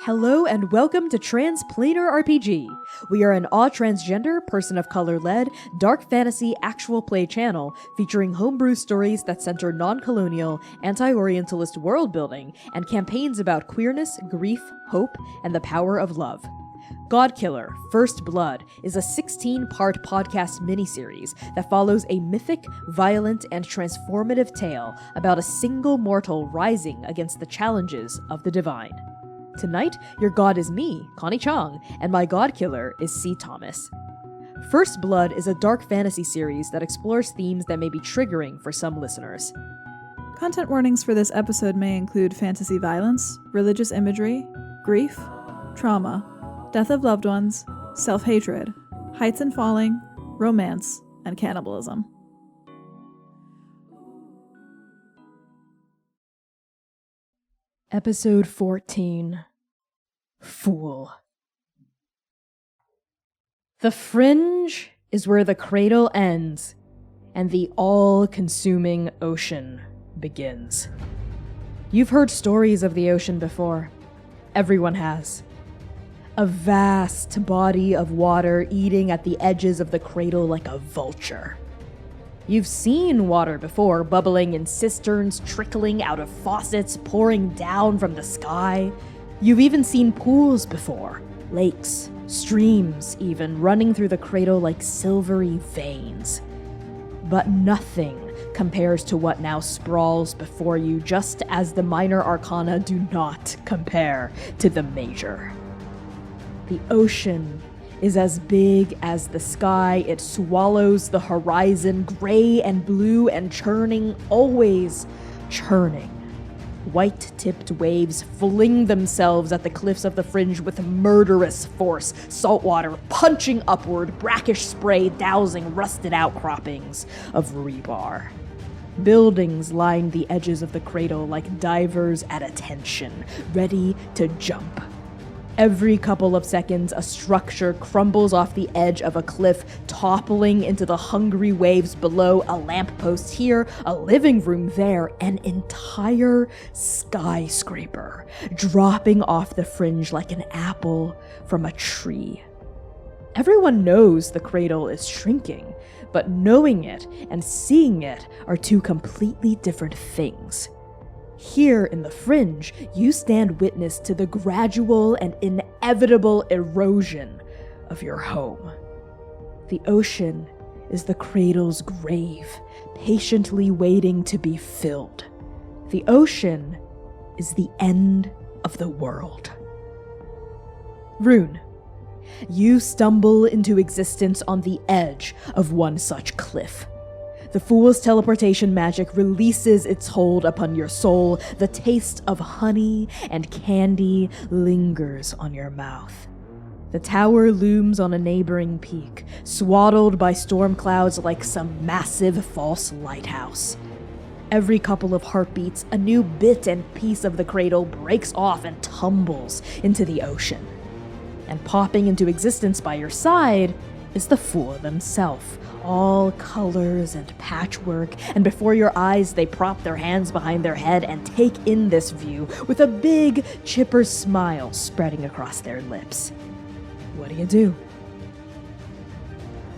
Hello and welcome to Transplanar RPG. We are an all-transgender, person-of-color-led, dark fantasy actual play channel featuring homebrew stories that center non-colonial, anti-Orientalist world-building and campaigns about queerness, grief, hope, and the power of love. Godkiller, First Blood is a 16-part podcast miniseries that follows a mythic, violent, and transformative tale about a single mortal rising against the challenges of the divine. Tonight, your god is me, Connie Chong, and my Godkiller is C. Thomas. First Blood is a dark fantasy series that explores themes that may be triggering for some listeners. Content warnings for this episode may include fantasy violence, religious imagery, grief, trauma, death of loved ones, self-hatred, heights and falling, romance, and cannibalism. Episode 14. Fool. The fringe is where the cradle ends, and the all-consuming ocean begins. You've heard stories of the ocean before. Everyone has. A vast body of water eating at the edges of the cradle like a vulture. You've seen water before, bubbling in cisterns, trickling out of faucets, pouring down from the sky. You've even seen pools before, lakes, streams even, running through the cradle like silvery veins. But nothing compares to what now sprawls before you, just as the minor arcana do not compare to the major. The ocean is as big as the sky. It swallows the horizon, gray and blue and churning, always churning. White-tipped waves fling themselves at the cliffs of the fringe with murderous force, saltwater punching upward, brackish spray dousing rusted outcroppings of rebar. Buildings line the edges of the cradle like divers at attention, ready to jump. Every couple of seconds, a structure crumbles off the edge of a cliff, toppling into the hungry waves below, a lamppost here, a living room there, an entire skyscraper, dropping off the fringe like an apple from a tree. Everyone knows the cradle is shrinking, but knowing it and seeing it are two completely different things. Here in the fringe, you stand witness to the gradual and inevitable erosion of your home. The ocean is the cradle's grave, patiently waiting to be filled. The ocean is the end of the world. Rune, you stumble into existence on the edge of one such cliff. The Fool's teleportation magic releases its hold upon your soul. The taste of honey and candy lingers on your mouth. The tower looms on a neighboring peak, swaddled by storm clouds like some massive false lighthouse. Every couple of heartbeats, a new bit and piece of the cradle breaks off and tumbles into the ocean. And popping into existence by your side is the Fool themselves. All colors and patchwork, and before your eyes they prop their hands behind their head and take in this view with a big, chipper smile spreading across their lips. What do?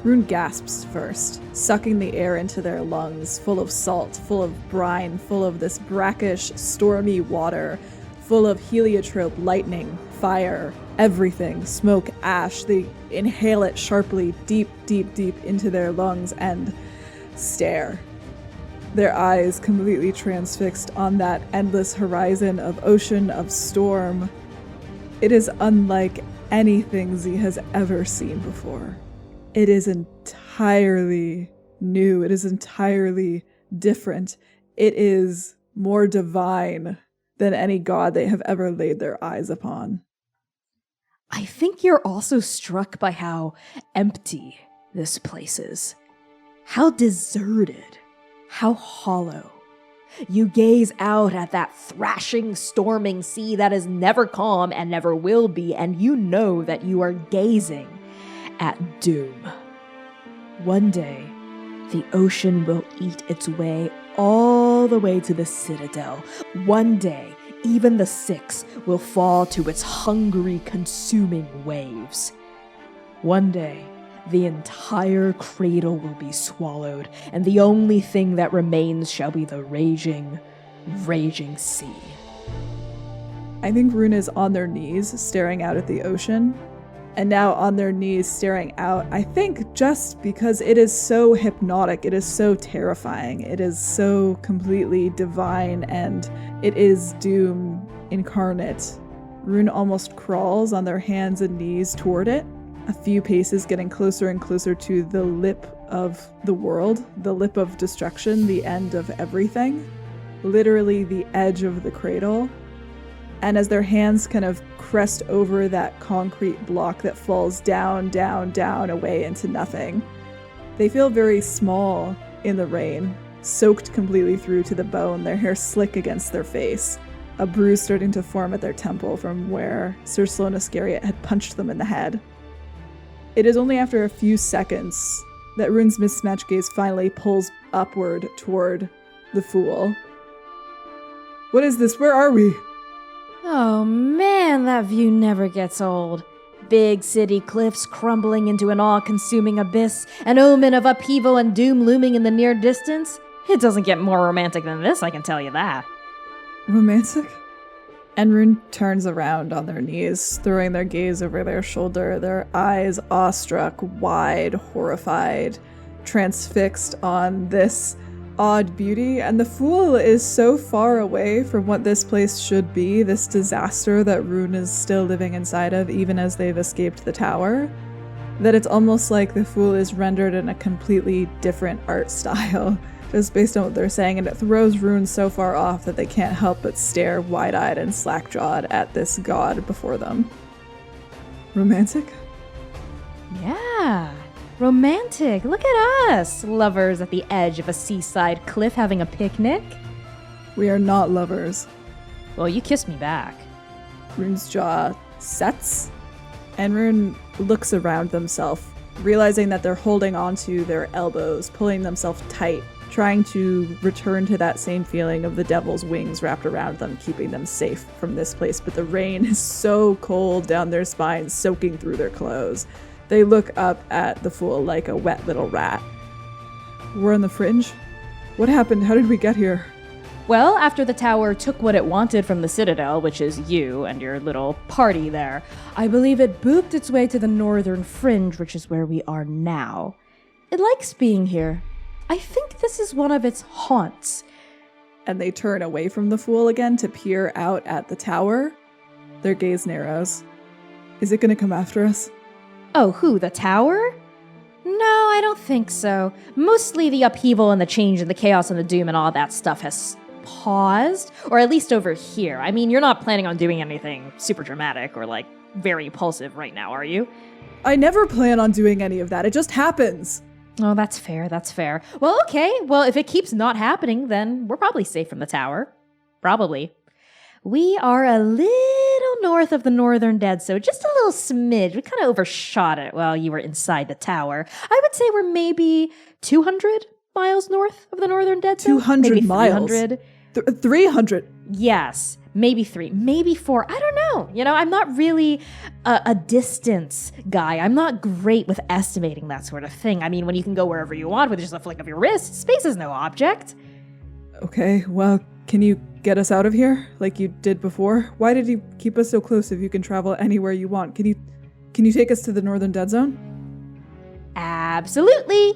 Rune gasps first, sucking the air into their lungs, full of salt, full of brine, full of this brackish, stormy water, full of heliotrope, lightning, fire, everything, smoke, ash. They inhale it sharply, deep, deep, deep into their lungs and stare. Their eyes completely transfixed on that endless horizon of ocean, of storm. It is unlike anything Z has ever seen before. It is entirely new. It is entirely different. It is more divine than any god they have ever laid their eyes upon. I think you're also struck by how empty this place is. How deserted. How hollow. You gaze out at that thrashing, storming sea that is never calm and never will be, and you know that you are gazing at doom. One day, the ocean will eat its way all all the way to the Citadel. One day, even the Six will fall to its hungry, consuming waves. One day, the entire cradle will be swallowed, and the only thing that remains shall be the raging, raging sea. I think Rune is on their knees, staring out at the ocean. And now on their knees, staring out, I think just because it is so hypnotic, it is so terrifying, it is so completely divine, and it is doom incarnate. Rune almost crawls on their hands and knees toward it, a few paces, getting closer and closer to the lip of the world, the lip of destruction, the end of everything, literally the edge of the cradle. And as their hands kind of crest over that concrete block that falls down, down, down, away into nothing, they feel very small in the rain, soaked completely through to the bone, their hair slick against their face, a bruise starting to form at their temple from where Sir Sloan Iscariot had punched them in the head. It is only after a few seconds that Rune's mismatched gaze finally pulls upward toward the Fool. What is this? Where are we? Oh man, that view never gets old. Big city cliffs crumbling into an all-consuming abyss, an omen of upheaval and doom looming in the near distance. It doesn't get more romantic than this, I can tell you that. Romantic? And Rune turns around on their knees, throwing their gaze over their shoulder, their eyes awestruck, wide, horrified, transfixed on this odd beauty. And the Fool is so far away from what this place should be, this disaster that Rune is still living inside of, even as they've escaped the tower, that it's almost like the Fool is rendered in a completely different art style, just based on what they're saying, and it throws Rune so far off that they can't help but stare wide-eyed and slack-jawed at this god before them. Romantic? Yeah, romantic. Look at us, lovers at the edge of a seaside cliff having a picnic. We are not lovers. Well, you kissed me back. Rune's jaw sets, and Rune looks around themselves, realizing that they're holding onto their elbows, pulling themselves tight, trying to return to that same feeling of the devil's wings wrapped around them, keeping them safe from this place. But the rain is so cold down their spines, soaking through their clothes. They look up at the Fool like a wet little rat. We're on the fringe? What happened? How did we get here? Well, after the tower took what it wanted from the Citadel, which is you and your little party there, I believe it booped its way to the northern fringe, which is where we are now. It likes being here. I think this is one of its haunts. And they turn away from the Fool again to peer out at the tower. Their gaze narrows. Is it going to come after us? Oh, who, the tower? No, I don't think so. Mostly the upheaval and the change and the chaos and the doom and all that stuff has paused, or at least over here. I mean, you're not planning on doing anything super dramatic or, like, very impulsive right now, are you? I never plan on doing any of that. It just happens. Oh, that's fair, that's fair. Well, okay. Well, if it keeps not happening, then we're probably safe from the tower. Probably. We are a little north of the northern dead, so just a little smidge. We kind of overshot it while you were inside the tower. I would say we're maybe 200 miles north of the northern dead zone. 200 maybe miles? 300. 300? Yes. Maybe 3, maybe 4. I don't know. You know, I'm not really a distance guy. I'm not great with estimating that sort of thing. I mean, when you can go wherever you want with just a flick of your wrist, space is no object. Okay, well, can you get us out of here like you did before? Why did you keep us so close if you can travel anywhere you want? Can you take us to the northern dead zone? Absolutely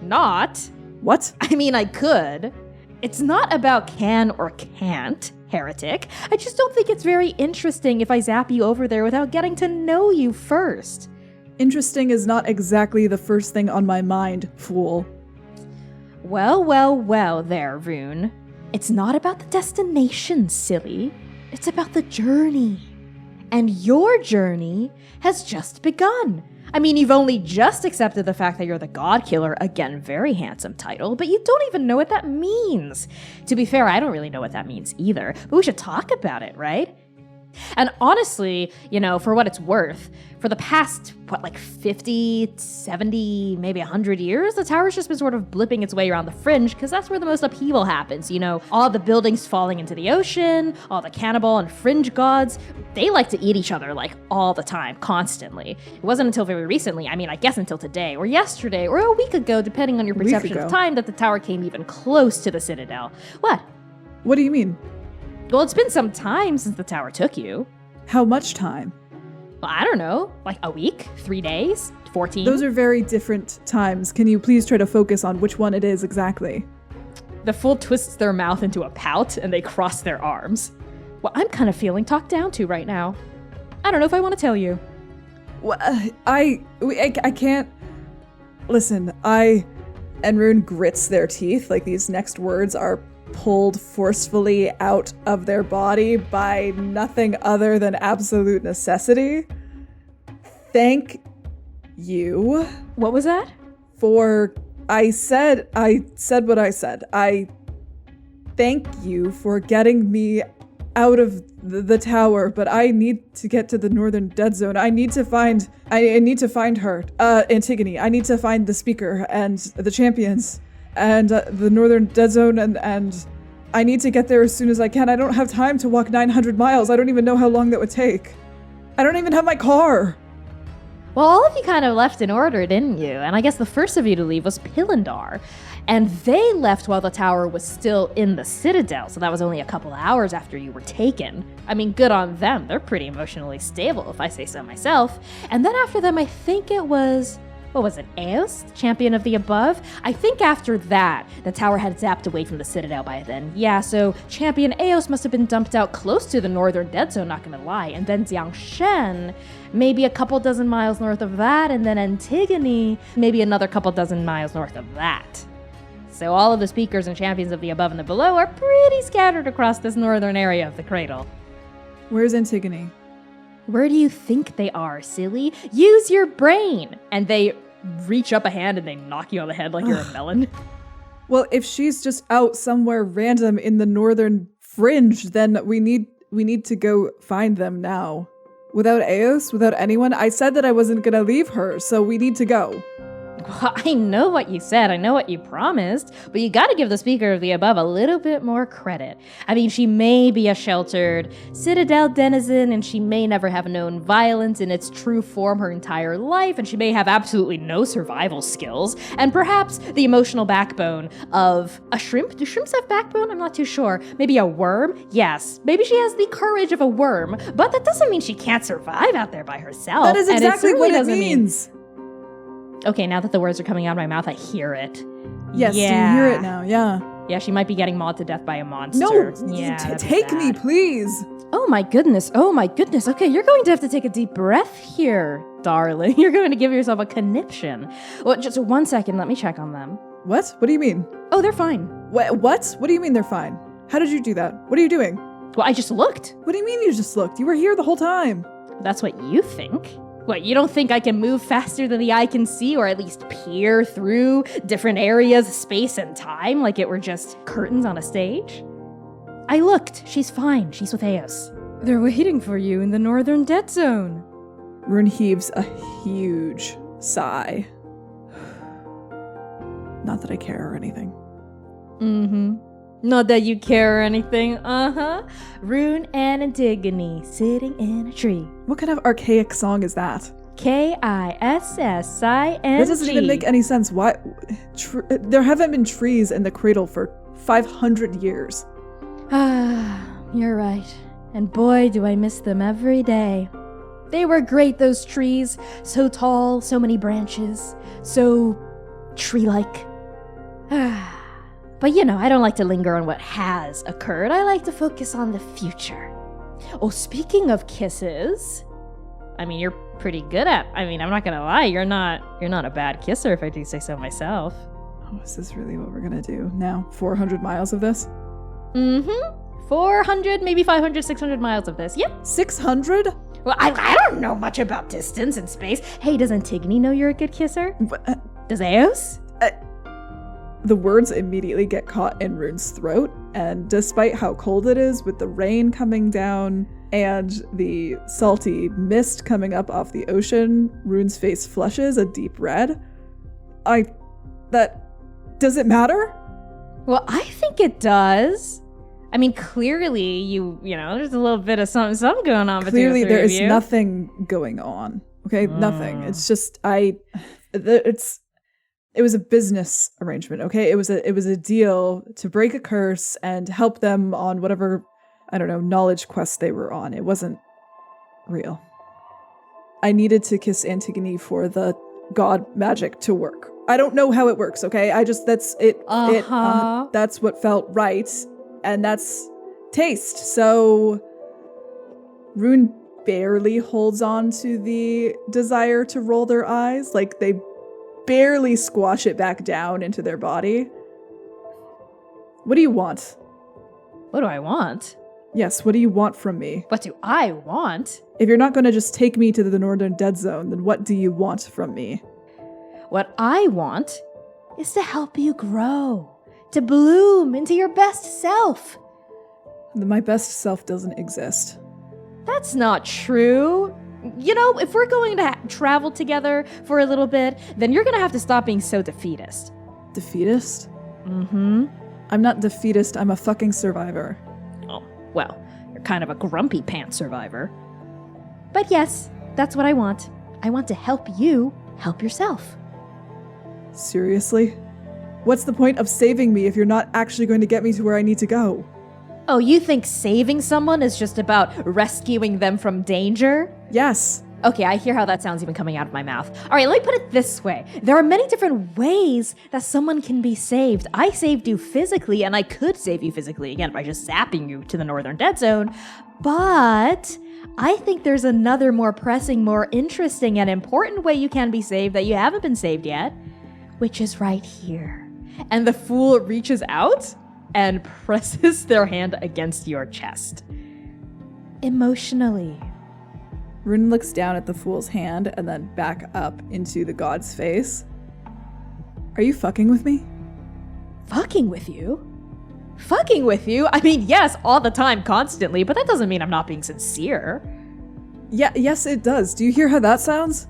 not. What? I mean, I could. It's not about can or can't, heretic. I just don't think it's very interesting if I zap you over there without getting to know you first. Interesting is not exactly the first thing on my mind, fool. Well there, Rune. It's not about the destination, silly. It's about the journey. And your journey has just begun. I mean, you've only just accepted the fact that you're the Godkiller, again, very handsome title, but you don't even know what that means. To be fair, I don't really know what that means either, but we should talk about it, right? And honestly, for what it's worth, for the past, 50, 70, maybe 100 years, the tower's just been sort of blipping its way around the fringe because that's where the most upheaval happens. All the buildings falling into the ocean, all the cannibal and fringe gods, they like to eat each other all the time, constantly. It wasn't until very recently, I guess until today or yesterday or a week ago, depending on your perception of time, that the tower came even close to the Citadel. What? What do you mean? Well, it's been some time since the tower took you. How much time? Well, I don't know, a week, 3 days, 14? Those are very different times. Can you please try to focus on which one it is exactly? The fool twists their mouth into a pout and they cross their arms. Well, I'm kind of feeling talked down to right now. I don't know if I want to tell you. Well, I can't. Listen, and Rune grits their teeth like these next words are pulled forcefully out of their body by nothing other than absolute necessity. Thank you. What was that? I said what I said. I thank you for getting me out of the tower, but I need to get to the northern dead zone. I need to find her, Antigone. I need to find the speaker and the champions and the northern dead zone, and I need to get there as soon as I can. I don't have time to walk 900 miles. I don't even know how long that would take. I don't even have my car. Well, all of you kind of left in order, didn't you? And I guess the first of you to leave was Pilindar. And they left while the tower was still in the Citadel, so that was only a couple hours after you were taken. Good on them. They're pretty emotionally stable, if I say so myself. And then after them, I think it was... What was it, Eos, champion of the above? I think after that, the tower had zapped away from the Citadel by then. Yeah, so champion Eos must have been dumped out close to the northern dead zone, not gonna lie. And then Jiangshen, maybe a couple dozen miles north of that, and then Antigone, maybe another couple dozen miles north of that. So all of the speakers and champions of the above and the below are pretty scattered across this northern area of the Cradle. Where's Antigone? Where do you think they are, silly? Use your brain! And they reach up a hand and they knock you on the head like you're a melon. Well, if she's just out somewhere random in the northern fringe, then we need to go find them now. Without Eos, without anyone, I said that I wasn't gonna leave her, so we need to go. Well, I know what you said, I know what you promised, but you gotta give the speaker of the above a little bit more credit. She may be a sheltered Citadel denizen, and she may never have known violence in its true form her entire life, and she may have absolutely no survival skills, and perhaps the emotional backbone of a shrimp. Do shrimps have backbone? I'm not too sure. Maybe a worm? Yes. Maybe she has the courage of a worm, but that doesn't mean she can't survive out there by herself. That is exactly what it means. Okay, now that the words are coming out of my mouth, I hear it. Yes, yeah. Do you hear it now? Yeah. Yeah, she might be getting mauled to death by a monster. No, yeah, take me, please. Oh my goodness. Okay, you're going to have to take a deep breath here, darling. You're going to give yourself a conniption. Well, just 1 second, let me check on them. What? What do you mean? Oh, they're fine. What? What do you mean they're fine? How did you do that? What are you doing? Well, I just looked. What do you mean you just looked? You were here the whole time. That's what you think. What, you don't think I can move faster than the eye can see, or at least peer through different areas of space and time like it were just curtains on a stage? I looked. She's fine. She's with Eos. They're waiting for you in the northern dead zone. Rune heaves a huge sigh. Not that I care or anything. Not that you care or anything. Rune and Antigone sitting in a tree. What kind of archaic song is that? Kissing. That doesn't even make any sense. Why? There haven't been trees in the Cradle for 500 years. You're right. And boy, do I miss them every day. They were great, those trees. So tall, so many branches, so tree-like. But I don't like to linger on what has occurred. I like to focus on the future. Oh, speaking of kisses, you're pretty good at, I'm not gonna lie, you're not a bad kisser if I do say so myself. Oh, is this really what we're gonna do now? 400 miles of this? 400, maybe 500, 600 miles of this. Yep. 600? Well, I don't know much about distance and space. Hey, does Antigone know you're a good kisser? Does Eos? The words immediately get caught in Rune's throat, and despite how cold it is with the rain coming down and the salty mist coming up off the ocean, Rune's face flushes a deep red. Does it matter? Well, I think it does. I mean, clearly, there's a little bit of something going on between the three of you. Clearly, there is nothing going on. Okay, nothing. It's just it was a business arrangement. Okay, it was a deal to break a curse and help them on whatever, I don't know, knowledge quest they were on. It wasn't real. I needed to kiss Antigone for the god magic to work. I don't know how it works. Okay, that's it. That's what felt right. And that's taste. So Rune barely holds on to the desire to roll their eyes. Like, they barely squash it back down into their body. What do you want? What do I want? Yes, what do you want from me? What do I want? If you're not going to just take me to the Northern Dead Zone, then what do you want from me? What I want is to help you grow. To bloom into your best self. My best self doesn't exist. That's not true. If we're going to travel together for a little bit, then you're going to have to stop being so defeatist. Defeatist? Mm-hmm. I'm not defeatist, I'm a fucking survivor. Oh, well, you're kind of a grumpy pants survivor. But yes, that's what I want. I want to help you help yourself. Seriously? What's the point of saving me if you're not actually going to get me to where I need to go? Oh, you think saving someone is just about rescuing them from danger? Yes. Okay, I hear how that sounds even coming out of my mouth. All right, let me put it this way. There are many different ways that someone can be saved. I saved you physically, and I could save you physically, again, by just zapping you to the Northern Dead Zone. But I think there's another more pressing, more interesting, and important way you can be saved that you haven't been saved yet, which is right here. And the fool reaches out and presses their hand against your chest. Emotionally. Rune looks down at the fool's hand and then back up into the god's face. Are you fucking with me? Fucking with you? Fucking with you? I mean, yes, all the time, constantly, but that doesn't mean I'm not being sincere. Yeah, yes, it does. Do you hear how that sounds?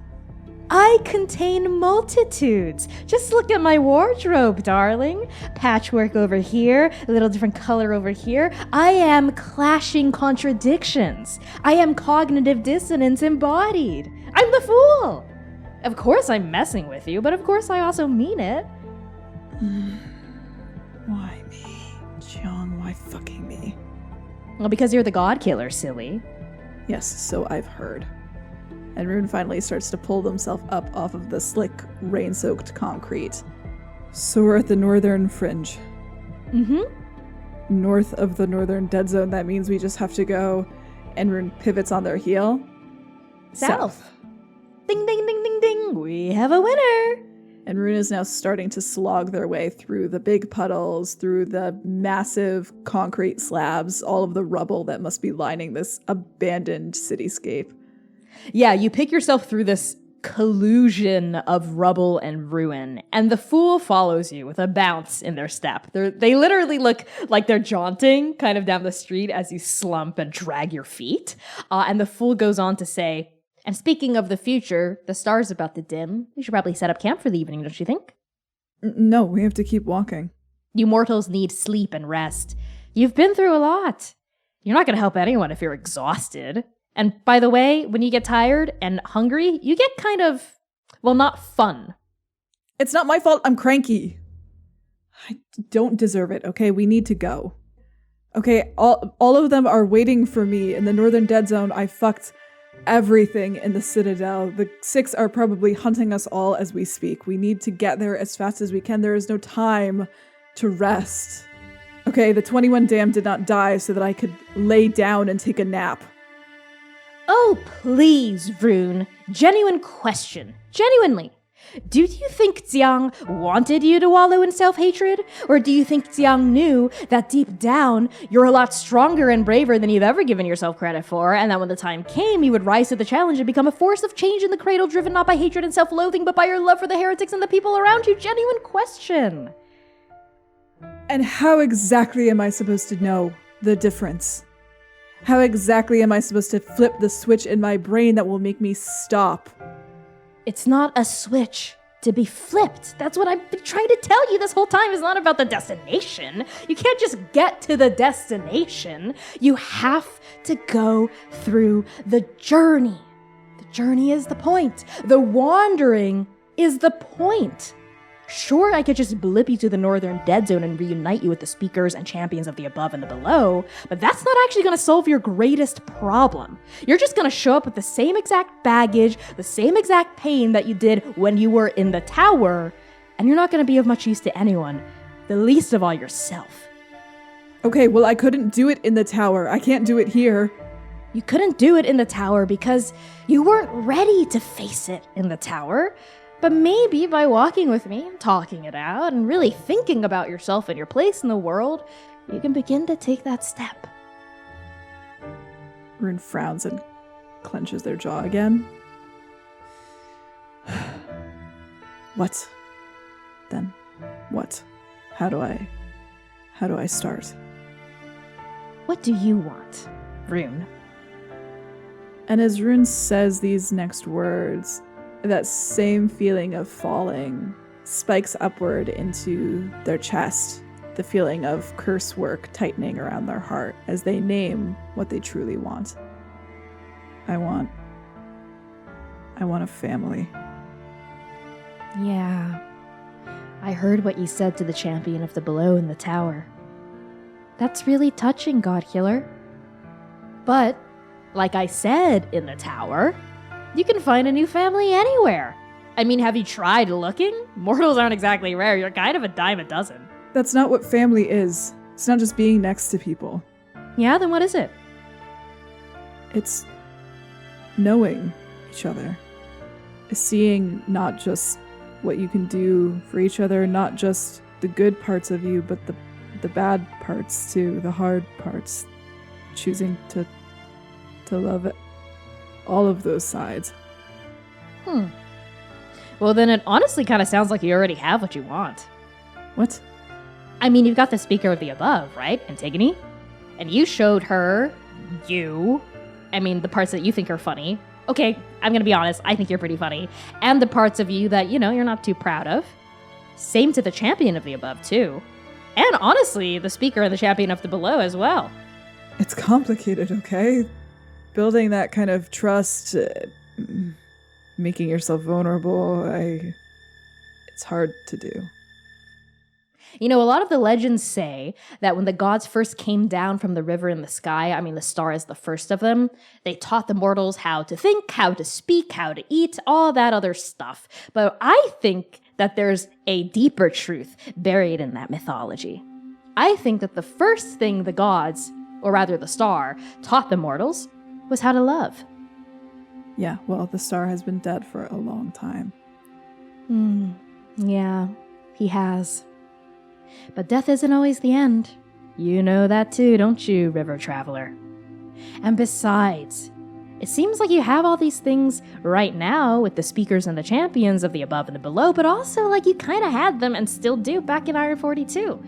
I contain multitudes. Just look at my wardrobe, darling. Patchwork over here, a little different color over here. I am clashing contradictions. I am cognitive dissonance embodied. I'm the fool. Of course I'm messing with you, but of course I also mean it. Why me? Jiang, why fucking me? Well, because you're the Godkiller, silly. Yes, so I've heard. And Rune finally starts to pull himself up off of the slick, rain-soaked concrete. So we're at the northern fringe. Mm-hmm. North of the Northern Dead Zone, that means we just have to go, and Rune pivots on their heel. South. Ding, ding, ding, ding, ding. We have a winner. And Rune is now starting to slog their way through the big puddles, through the massive concrete slabs, all of the rubble that must be lining this abandoned cityscape. Yeah, you pick yourself through this collusion of rubble and ruin, and the fool follows you with a bounce in their step. They literally look like they're jaunting kind of down the street as you slump and drag your feet. And the fool goes on to say, and speaking of the future, the star's about to dim. We should probably set up camp for the evening, don't you think? No, we have to keep walking. You mortals need sleep and rest. You've been through a lot. You're not going to help anyone if you're exhausted. And by the way, when you get tired and hungry, you get kind of, well, not fun. It's not my fault. I'm cranky. I don't deserve it, okay? We need to go. Okay, all of them are waiting for me in the Northern Dead Zone. I fucked everything in the Citadel. The 6 are probably hunting us all as we speak. We need to get there as fast as we can. There is no time to rest. Okay, the 21 Damned did not die so that I could lay down and take a nap. Oh, please, Rune. Genuine question. Genuinely. Do you think Xiang wanted you to wallow in self-hatred? Or do you think Xiang knew that deep down, you're a lot stronger and braver than you've ever given yourself credit for, and that when the time came, you would rise to the challenge and become a force of change in the Cradle, driven not by hatred and self-loathing, but by your love for the heretics and the people around you? Genuine question. And how exactly am I supposed to know the difference? How exactly am I supposed to flip the switch in my brain that will make me stop? It's not a switch to be flipped. That's what I've been trying to tell you this whole time. It's not about the destination. You can't just get to the destination. You have to go through the journey. The journey is the point. The wandering is the point. Sure, I could just blip you to the northern dead zone and reunite you with the speakers and champions of the above and the below, but that's not actually going to solve your greatest problem. You're just going to show up with the same exact baggage, the same exact pain that you did when you were in the tower, and you're not going to be of much use to anyone, the least of all yourself. Okay, well, I couldn't do it in the tower. I can't do it here. You couldn't do it in the tower because you weren't ready to face it in the tower. But maybe by walking with me and talking it out and really thinking about yourself and your place in the world, you can begin to take that step. Rune frowns and clenches their jaw again. What? Then what? How do I start? What do you want, Rune? And as Rune says these next words, that same feeling of falling spikes upward into their chest, the feeling of curse work tightening around their heart as they name what they truly want. I want a family. Yeah, I heard what you said to the champion of the below in the tower. That's really touching, Godkiller. But, like I said in the tower, you can find a new family anywhere. I mean, have you tried looking? Mortals aren't exactly rare. You're kind of a dime a dozen. That's not what family is. It's not just being next to people. Yeah, then what is it? It's knowing each other. It's seeing not just what you can do for each other, not just the good parts of you, but the bad parts too, the hard parts. Choosing to love all of those sides. Well, then it honestly kind of sounds like you already have what you want. What? I mean, you've got the speaker of the above, right? Antigone? And you showed her the parts that you think are funny. Okay, I'm gonna be honest, I think you're pretty funny. And the parts of you that, you're not too proud of. Same to the champion of the above, too. And honestly, the speaker and the champion of the below as well. It's complicated, okay? Building that kind of trust, making yourself vulnerable, it's hard to do. A lot of the legends say that when the gods first came down from the river in the sky, the star is the first of them, they taught the mortals how to think, how to speak, how to eat, all that other stuff. But I think that there's a deeper truth buried in that mythology. I think that the first thing the gods, or rather the star, taught the mortals was how to love. Yeah, well, the star has been dead for a long time. Yeah, he has. But death isn't always the end. You know that too, don't you, river traveler? And besides, it seems like you have all these things right now with the speakers and the champions of the above and the below, but also like you kind of had them and still do back in Iron 42.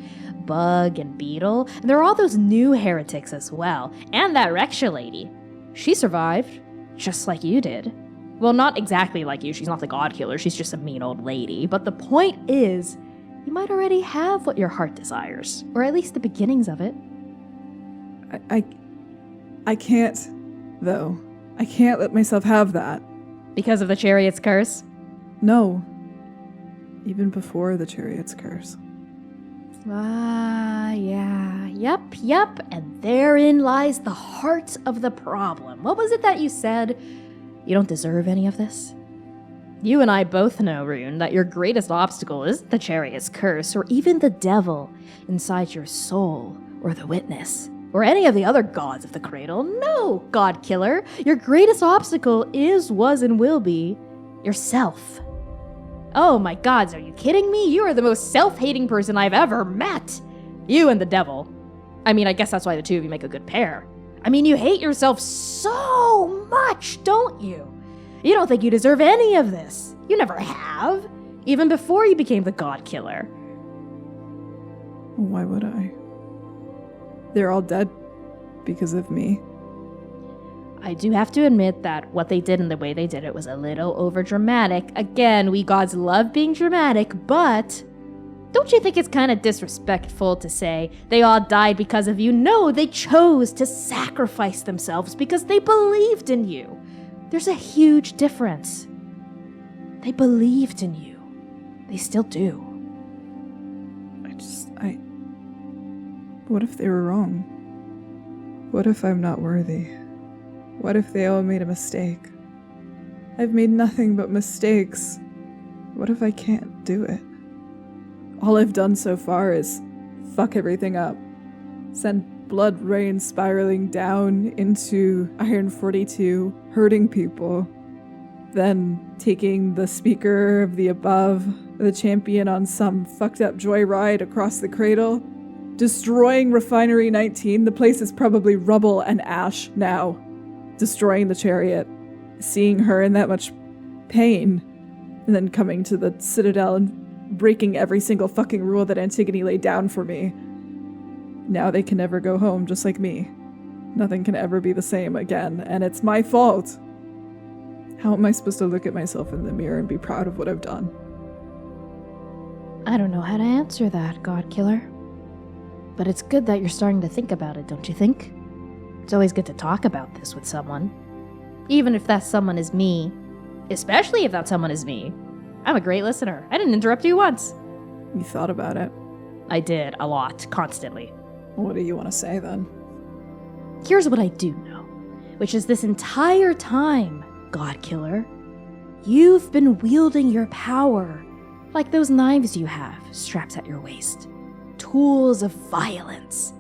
Bug and Beetle, and there are all those new heretics as well, and that Rexha lady. She survived, just like you did. Well, not exactly like you, she's not the Godkiller, she's just a mean old lady, but the point is, you might already have what your heart desires, or at least the beginnings of it. I can't, though. I can't let myself have that. Because of the chariot's curse? No. Even before the chariot's curse. Yeah. Yep. And therein lies the heart of the problem. What was it that you said? You don't deserve any of this? You and I both know, Rune, that your greatest obstacle isn't the chariot's curse, or even the devil inside your soul, or the witness, or any of the other gods of the cradle. No, Godkiller, your greatest obstacle is, was, and will be yourself. Oh my gods, are you kidding me? You are the most self-hating person I've ever met. You and the devil. I guess that's why the two of you make a good pair. You hate yourself so much, don't you? You don't think you deserve any of this. You never have. Even before you became the Godkiller. Why would I? They're all dead because of me. I do have to admit that what they did and the way they did it was a little overdramatic. Again, we gods love being dramatic, but don't you think it's kind of disrespectful to say they all died because of you? No, they chose to sacrifice themselves because they believed in you. There's a huge difference. They believed in you. They still do. What if they were wrong? What if I'm not worthy? What if they all made a mistake? I've made nothing but mistakes. What if I can't do it? All I've done so far is fuck everything up. Send blood rain spiraling down into Iron 42, hurting people. Then taking the speaker of the above, the champion on some fucked up joyride across the cradle. Destroying Refinery 19, the place is probably rubble and ash now. Destroying the chariot, seeing her in that much pain, and then coming to the Citadel and breaking every single fucking rule that Antigone laid down for me. Now they can never go home, just like me. Nothing can ever be the same again, and it's my fault. How am I supposed to look at myself in the mirror and be proud of what I've done? I don't know how to answer that, Godkiller. But it's good that you're starting to think about it, don't you think? It's always good to talk about this with someone. Even if that someone is me. Especially if that someone is me. I'm a great listener. I didn't interrupt you once. You thought about it? I did, a lot, constantly. What do you want to say then? Here's what I do know, which is this entire time, Godkiller, you've been wielding your power like those knives you have strapped at your waist. Tools of violence.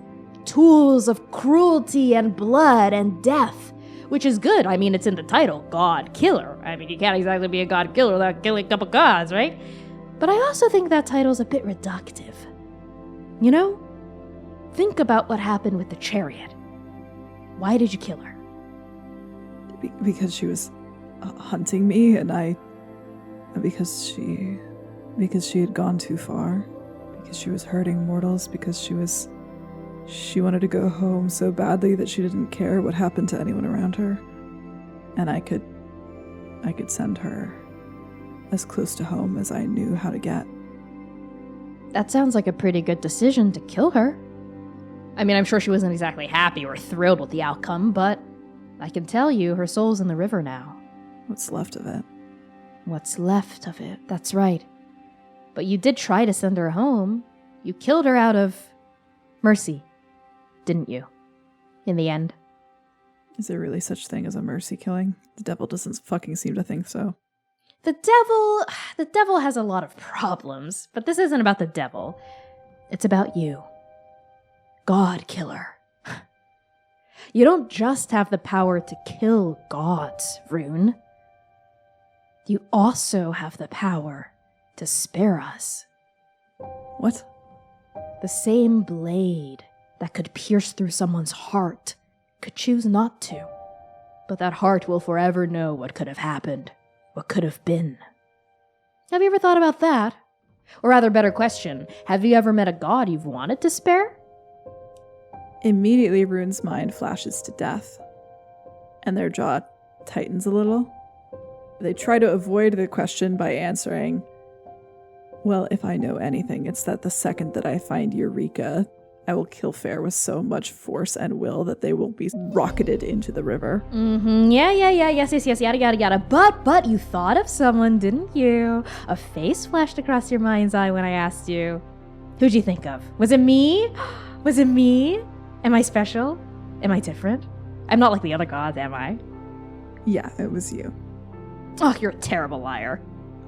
Tools of cruelty and blood and death. Which is good. I mean, it's in the title, Godkiller. I mean, you can't exactly be a Godkiller without killing a couple gods, right? But I also think that title's a bit reductive. You know? Think about what happened with the chariot. Why did you kill her? Because she was hunting me, and because she had gone too far. Because she was hurting mortals, because she wanted to go home so badly that she didn't care what happened to anyone around her. And I could send her as close to home as I knew how to get. That sounds like a pretty good decision to kill her. I mean, I'm sure she wasn't exactly happy or thrilled with the outcome, but I can tell you her soul's in the river now. What's left of it? What's left of it, that's right. But you did try to send her home. You killed her out of mercy, didn't you? In the end. Is there really such thing as a mercy killing? The devil doesn't fucking seem to think so. The devil has a lot of problems, but this isn't about the devil. It's about you. Godkiller. You don't just have the power to kill gods, Rune. You also have the power to spare us. What? The same blade that could pierce through someone's heart could choose not to. But that heart will forever know what could have happened, what could have been. Have you ever thought about that? Or rather, better question, have you ever met a god you've wanted to spare? Immediately, Rune's mind flashes to death, and their jaw tightens a little. They try to avoid the question by answering, well, if I know anything, it's that the second that I find Eureka, I will kill Fair with so much force and will that they will be rocketed into the river. Yes, yada. But you thought of someone, didn't you? A face flashed across your mind's eye when I asked you. Who'd you think of? Was it me? Was it me? Am I special? Am I different? I'm not like the other gods, am I? Yeah, it was you. Oh, you're a terrible liar.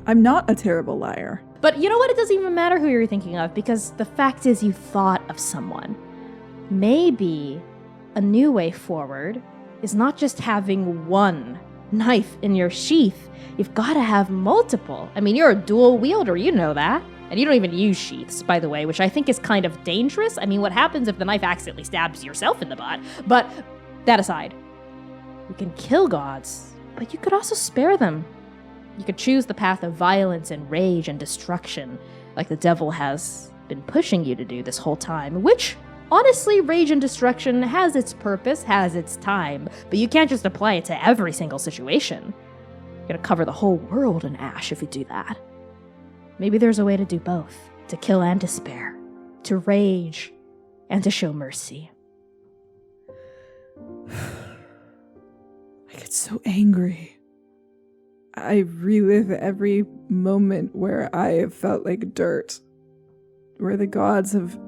I'm not a terrible liar. But you know what? It doesn't even matter who you're thinking of, because the fact is you thought of someone. Maybe a new way forward is not just having one knife in your sheath. You've got to have multiple. I mean, you're a dual wielder, you know that. And you don't even use sheaths, by the way, which I think is kind of dangerous. I mean, what happens if the knife accidentally stabs yourself in the butt? But that aside, you can kill gods, but you could also spare them. You could choose the path of violence and rage and destruction, like the devil has been pushing you to do this whole time, which, honestly, rage and destruction has its purpose, has its time, but you can't just apply it to every single situation. You're gonna cover the whole world in ash if you do that. Maybe there's a way to do both, to kill and to spare, to rage and to show mercy. I get so angry. I relive every moment where I have felt like dirt, where the gods have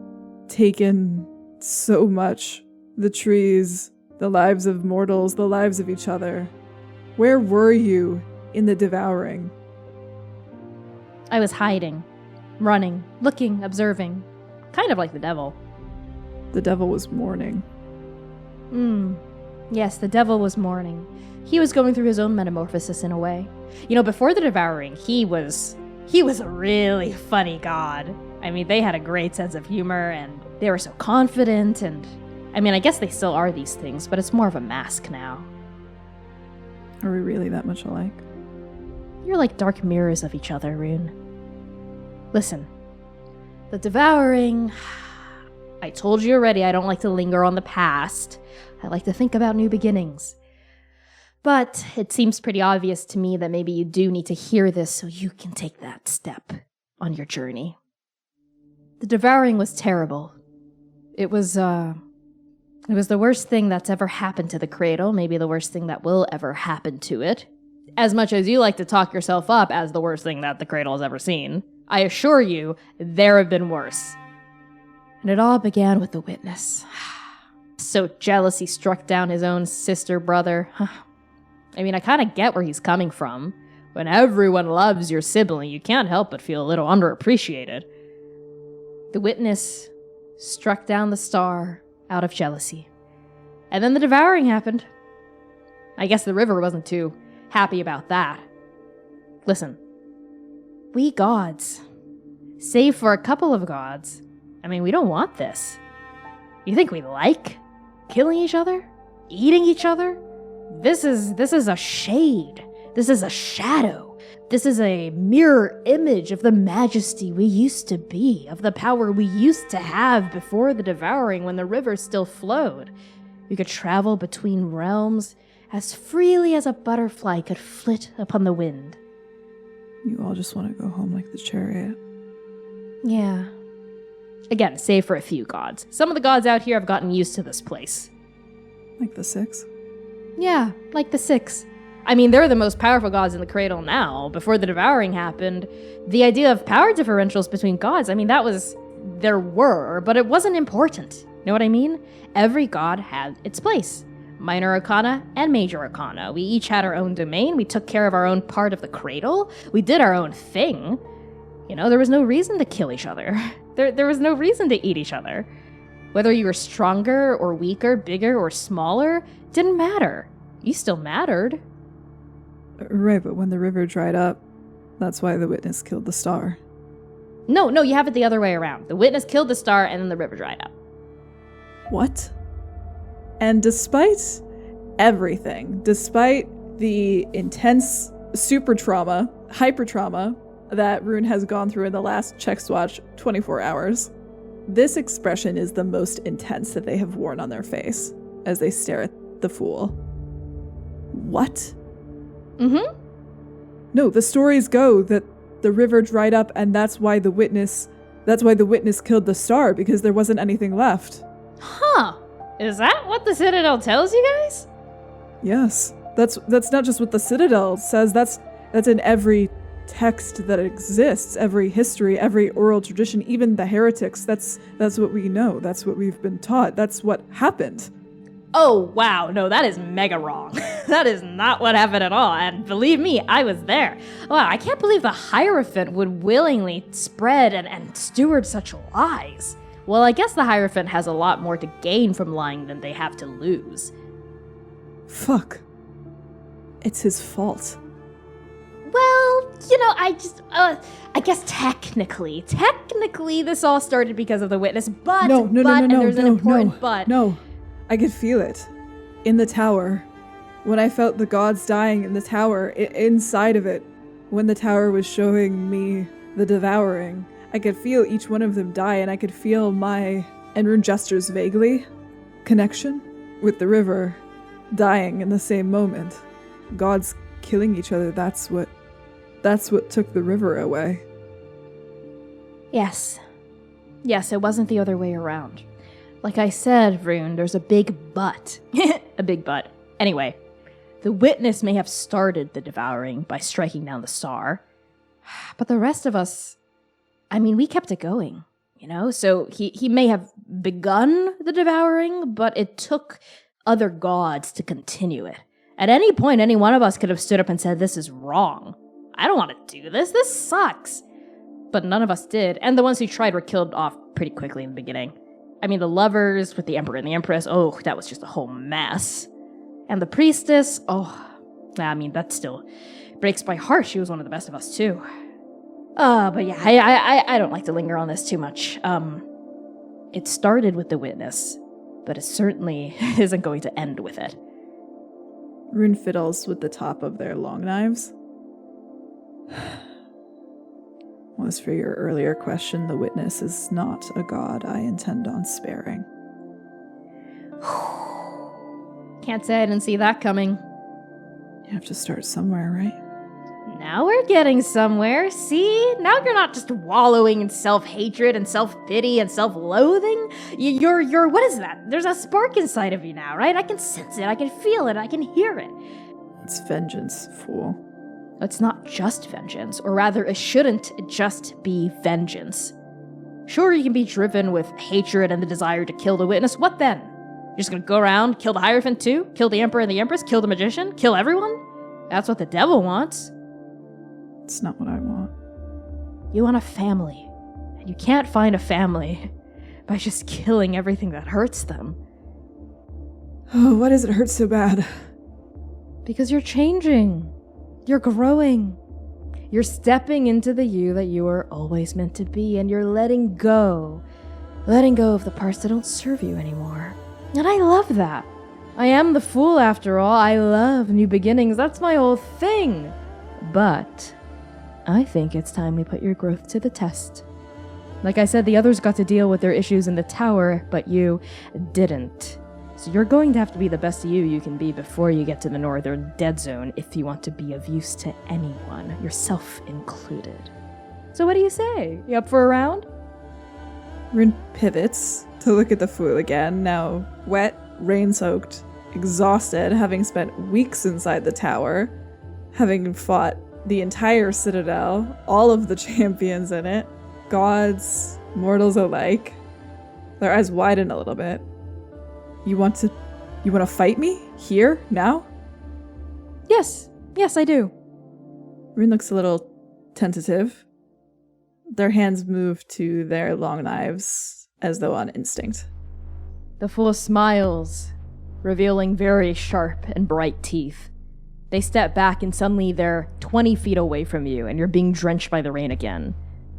taken so much, the trees, the lives of mortals, the lives of each other. Where were you in the devouring? I was hiding, running, looking, observing, kind of like the devil. The devil was mourning. Yes, the devil was mourning. He was going through his own metamorphosis in a way. You know, before the devouring, he was a really funny god. I mean, they had a great sense of humor, and they were so confident, and I mean, I guess they still are these things, but it's more of a mask now. Are we really that much alike? You're like dark mirrors of each other, Rune. Listen, the devouring... I told you already I don't like to linger on the past. I like to think about new beginnings. But it seems pretty obvious to me that maybe you do need to hear this so you can take that step on your journey. The devouring was terrible. It was the worst thing that's ever happened to the Cradle, maybe the worst thing that will ever happen to it. As much as you like to talk yourself up as the worst thing that the Cradle has ever seen, I assure you, there have been worse. And it all began with the witness. So jealous he struck down his own sister brother. I mean, I kind of get where he's coming from. When everyone loves your sibling, you can't help but feel a little underappreciated. The witness struck down the star out of jealousy. And then the devouring happened. I guess the river wasn't too happy about that. Listen, we gods, save for a couple of gods, I mean, we don't want this. You think we like killing each other? Eating each other? This is a shade. This is a shadow. This is a mirror image of the majesty we used to be, of the power we used to have before the devouring when the river still flowed. We could travel between realms as freely as a butterfly could flit upon the wind. You all just want to go home like the chariot. Yeah. Again, save for a few gods. Some of the gods out here have gotten used to this place. Like the Six? Yeah, like the Six. I mean, they're the most powerful gods in the Cradle now. Before the devouring happened, the idea of power differentials between gods, I mean, there were, but it wasn't important. Know what I mean? Every god had its place. Minor arcana and major arcana. We each had our own domain. We took care of our own part of the Cradle. We did our own thing. You know, there was no reason to kill each other. There was no reason to eat each other. Whether you were stronger or weaker, bigger or smaller, didn't matter. You still mattered. Right, but when the river dried up, that's why the witness killed the star. No, you have it the other way around. The witness killed the star and then the river dried up. What? And despite everything, despite the intense super trauma, hyper trauma that Rune has gone through in the last check swatch 24 hours, this expression is the most intense that they have worn on their face as they stare at the fool. What? Mm-hmm. No, the stories go that the river dried up and that's why the witness killed the star, because there wasn't anything left. Huh. Is that what the Citadel tells you guys? Yes. That's not just what the Citadel says, that's in every text that exists, every history, every oral tradition, even the heretics. That's what we know. That's what we've been taught. That's what happened. Oh, wow. No, that is mega wrong. That is not what happened at all. And believe me, I was there. Wow, I can't believe the Hierophant would willingly spread and steward such lies. Well, I guess the Hierophant has a lot more to gain from lying than they have to lose. Fuck. It's his fault. Well, you know, I guess technically this all started because of the witness, but, and there's an important but. No, I could feel it. In the tower. When I felt the gods dying in the tower, inside of it, when the tower was showing me the devouring, I could feel each one of them die, and I could feel my, and Rune gestures vaguely, connection with the river dying in the same moment. Gods killing each other, that's what took the river away. Yes. Yes, it wasn't the other way around. Like I said, Rune, there's a big but. A big but. Anyway, the witness may have started the devouring by striking down the star, but the rest of us, I mean, we kept it going, you know? So he may have begun the devouring, but it took other gods to continue it. At any point, any one of us could have stood up and said, this is wrong. I don't want to do this. This sucks. But none of us did, and the ones who tried were killed off pretty quickly in the beginning. I mean, the lovers with the Emperor and the Empress, oh, that was just a whole mess. And the priestess, oh, I mean, that still breaks my heart. She was one of the best of us, too. But yeah, I don't like to linger on this too much. It started with the witness, but it certainly isn't going to end with it. Rune fiddles with the top of their long knives. As for your earlier question, the witness is not a god I intend on sparing. Can't say I didn't see that coming. You have to start somewhere, right? Now we're getting somewhere. See? Now you're not just wallowing in self-hatred and self-pity and self-loathing. You're, what is that? There's a spark inside of you now, right? I can sense it, I can feel it, I can hear it. It's vengeance, fool. It's not just vengeance, or rather, it shouldn't just be vengeance. Sure, you can be driven with hatred and the desire to kill the witness. What then? You're just gonna go around, kill the Hierophant too? Kill the Emperor and the Empress? Kill the Magician? Kill everyone? That's what the devil wants. It's not what I want. You want a family. And you can't find a family by just killing everything that hurts them. Oh, why does it hurt so bad? Because you're changing. You're growing. You're stepping into the you that you were always meant to be, and you're letting go. Letting go of the parts that don't serve you anymore. And I love that. I am the fool after all. I love new beginnings. That's my whole thing. But I think it's time we put your growth to the test. Like I said, the others got to deal with their issues in the tower, but you didn't. So you're going to have to be the best you can be before you get to the northern dead zone if you want to be of use to anyone, yourself included. So what do you say? You up for a round? Rune pivots to look at the fool again, now wet, rain-soaked, exhausted, having spent weeks inside the tower, having fought the entire citadel, all of the champions in it, gods, mortals alike. Their eyes widen a little bit. You want to fight me? Here? Now? Yes, I do. Rune looks a little tentative. Their hands move to their long knives as though on instinct. The fool smiles, revealing very sharp and bright teeth. They step back and suddenly they're 20 feet away from you and you're being drenched by the rain again.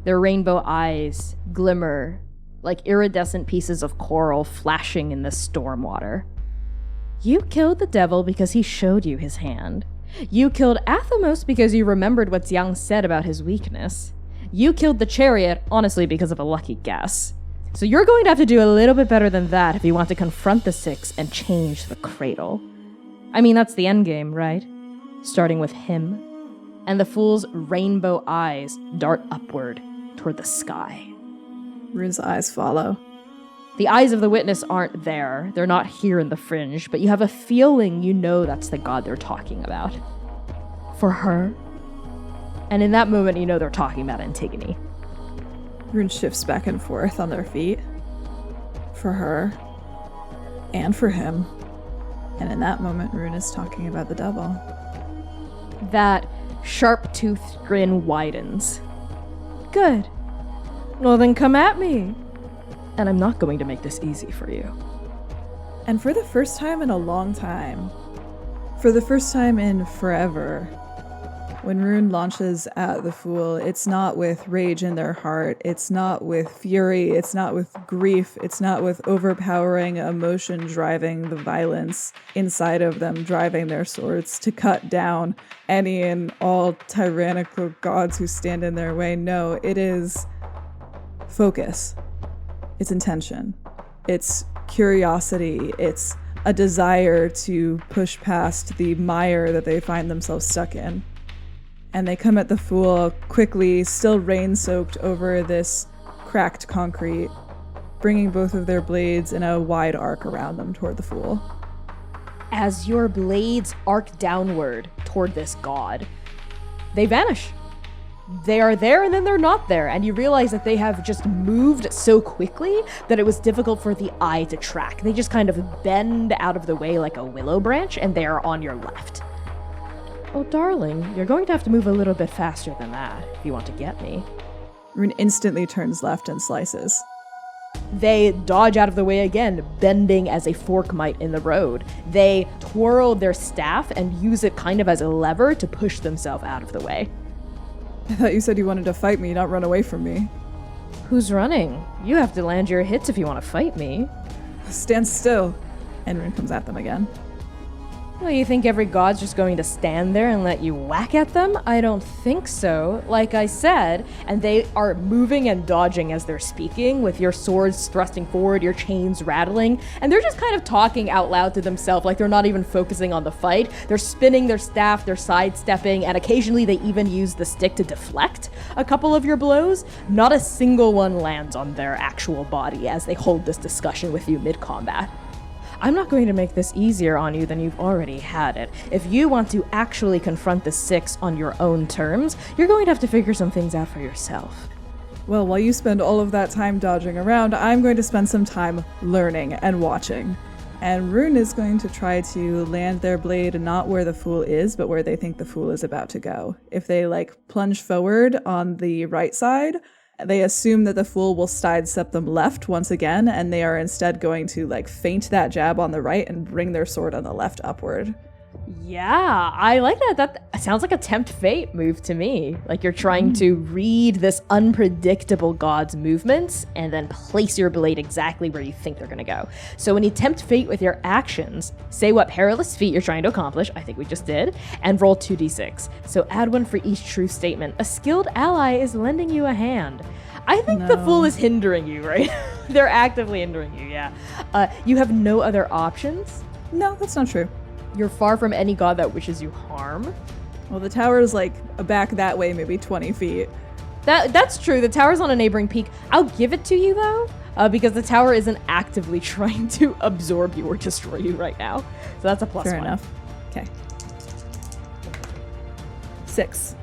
Their rainbow eyes glimmer like iridescent pieces of coral flashing in the storm water. You killed the devil because he showed you his hand. You killed Athamos because you remembered what Xiang said about his weakness. You killed the chariot, honestly, because of a lucky guess. So you're going to have to do a little bit better than that if you want to confront the Six and change the Cradle. I mean, that's the endgame, right? Starting with him. And the fool's rainbow eyes dart upward toward the sky. Rune's eyes follow. The eyes of the witness aren't there. They're not here in the fringe, but you have a feeling you know that's the god they're talking about. For her. And in that moment, you know they're talking about Antigone. Rune shifts back and forth on their feet. For her. And for him. And in that moment, Rune is talking about the devil. That sharp-toothed grin widens. Good. Well, then come at me. And I'm not going to make this easy for you. And for the first time in a long time, for the first time in forever, when Rune launches at the fool, it's not with rage in their heart, it's not with fury, it's not with grief, it's not with overpowering emotion driving the violence inside of them, driving their swords to cut down any and all tyrannical gods who stand in their way. No, it is focus. It's intention. It's curiosity. It's a desire to push past the mire that they find themselves stuck in. And they come at the fool quickly, still rain-soaked over this cracked concrete, bringing both of their blades in a wide arc around them toward the fool. As your blades arc downward toward this god, they vanish. They are there and then they're not there, and you realize that they have just moved so quickly that it was difficult for the eye to track. They just kind of bend out of the way like a willow branch, and they are on your left. Oh, darling, you're going to have to move a little bit faster than that if you want to get me. Rune instantly turns left and slices. They dodge out of the way again, bending as a fork might in the road. They twirl their staff and use it kind of as a lever to push themselves out of the way. I thought you said you wanted to fight me, not run away from me. Who's running? You have to land your hits if you want to fight me. Stand still. And Rune comes at them again. Well, you think every god's just going to stand there and let you whack at them? I don't think so. Like I said, and they are moving and dodging as they're speaking, with your swords thrusting forward, your chains rattling, and they're just kind of talking out loud to themselves, like they're not even focusing on the fight. They're spinning their staff, they're sidestepping, and occasionally they even use the stick to deflect a couple of your blows. Not a single one lands on their actual body as they hold this discussion with you mid-combat. I'm not going to make this easier on you than you've already had it. If you want to actually confront the 6 on your own terms, you're going to have to figure some things out for yourself. Well, while you spend all of that time dodging around, I'm going to spend some time learning and watching. And Rune is going to try to land their blade not where the fool is, but where they think the fool is about to go. If they, plunge forward on the right side, they assume that the fool will sidestep them left once again, and they are instead going to feint that jab on the right and bring their sword on the left upward. Yeah, I like that. That sounds like a tempt fate move to me. Like you're trying to read this unpredictable god's movements and then place your blade exactly where you think they're going to go. So when you tempt fate with your actions, say what perilous feat you're trying to accomplish, I think we just did, and roll 2d6. So add one for each true statement. A skilled ally is lending you a hand. I think the fool is hindering you, right? They're actively hindering you, yeah. You have no other options? No, that's not true. You're far from any god that wishes you harm. Well, the tower is back that way, maybe 20 feet. That's true. The tower's on a neighboring peak. I'll give it to you, though, because the tower isn't actively trying to absorb you or destroy you right now. So that's a plus Fair one. enough. Okay. 6.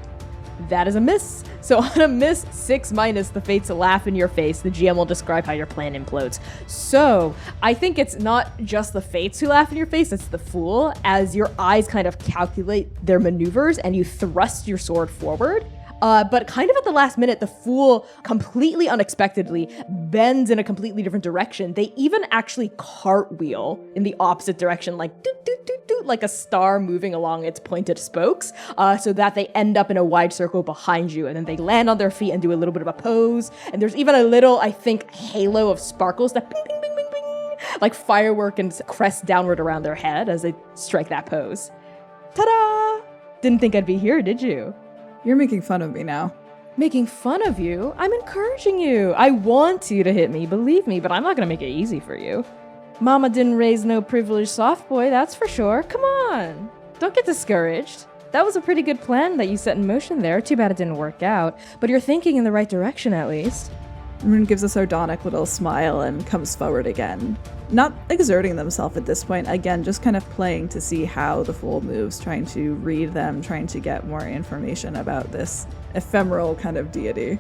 That is a miss. So on a miss, 6 minus, the fates laugh in your face. The GM will describe how your plan implodes. So I think it's not just the fates who laugh in your face, it's the fool, as your eyes kind of calculate their maneuvers and you thrust your sword forward. But kind of at the last minute, the fool completely unexpectedly bends in a completely different direction. They even actually cartwheel in the opposite direction, like doot, doot, doot, doot, like a star moving along its pointed spokes, so that they end up in a wide circle behind you. And then they land on their feet and do a little bit of a pose. And there's even a little, I think, halo of sparkles that bing, bing, bing, bing, bing, like firework and crest downward around their head as they strike that pose. Ta-da! Didn't think I'd be here, did you? You're making fun of me now. Making fun of you? I'm encouraging you. I want you to hit me, believe me, but I'm not gonna make it easy for you. Mama didn't raise no privileged soft boy, that's for sure. Come on. Don't get discouraged. That was a pretty good plan that you set in motion there. Too bad it didn't work out. But you're thinking in the right direction, at least. Rune gives a sardonic little smile and comes forward again. Not exerting themselves at this point, again, just kind of playing to see how the fool moves, trying to read them, trying to get more information about this ephemeral kind of deity.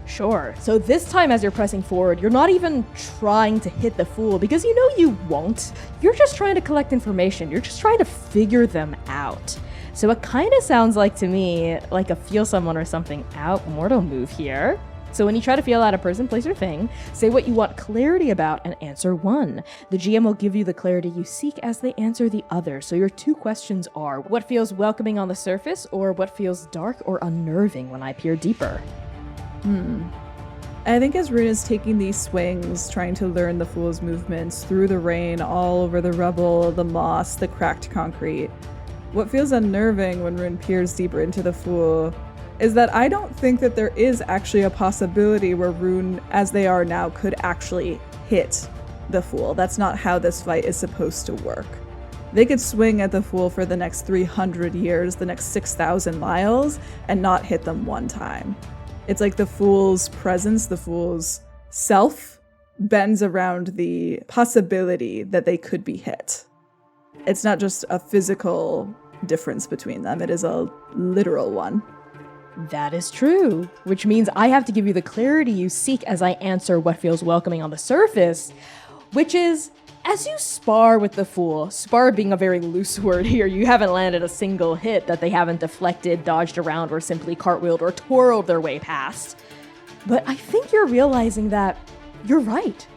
Sure. So this time as you're pressing forward, you're not even trying to hit the fool because you know you won't. You're just trying to collect information. You're just trying to figure them out. So it kind of sounds like to me like a feel someone or something out mortal move here. So when you try to feel out a person, place, or thing, say what you want clarity about and answer one. The GM will give you the clarity you seek as they answer the other. So your 2 questions are, what feels welcoming on the surface, or what feels dark or unnerving when I peer deeper? I think as Rune is taking these swings, trying to learn the fool's movements through the rain, all over the rubble, the moss, the cracked concrete, what feels unnerving when Rune peers deeper into the fool is that I don't think that there is actually a possibility where Rune, as they are now, could actually hit the Fool. That's not how this fight is supposed to work. They could swing at the Fool for the next 300 years, the next 6,000 miles, and not hit them one time. It's like the Fool's presence, the Fool's self, bends around the possibility that they could be hit. It's not just a physical difference between them, it is a literal one. That is true, which means I have to give you the clarity you seek as I answer what feels welcoming on the surface, which is, as you spar with the Fool, spar being a very loose word here, you haven't landed a single hit that they haven't deflected, dodged around, or simply cartwheeled or twirled their way past. But I think you're realizing that you're right.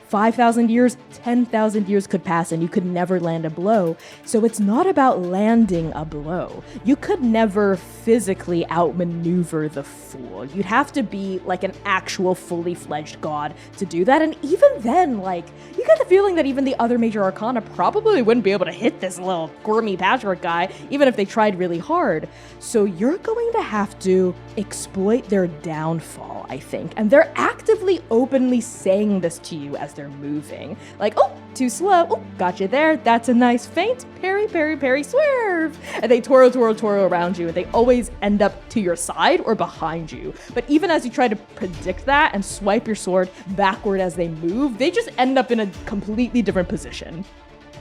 5,000 years, 10,000 years could pass and you could never land a blow. So it's not about landing a blow. You could never physically outmaneuver the Fool. You'd have to be like an actual fully fledged god to do that. And even then, like, you get the feeling that even the other major arcana probably wouldn't be able to hit this little squirmy patchwork guy, even if they tried really hard. So you're going to have to exploit their downfall, I think. And they're actively, openly saying this to you as they're moving. Like, oh, too slow. Oh, got you there. That's a nice feint. Parry, parry, parry, swerve. And they twirl, twirl, twirl around you. And they always end up to your side or behind you. But even as you try to predict that and swipe your sword backward as they move, they just end up in a completely different position.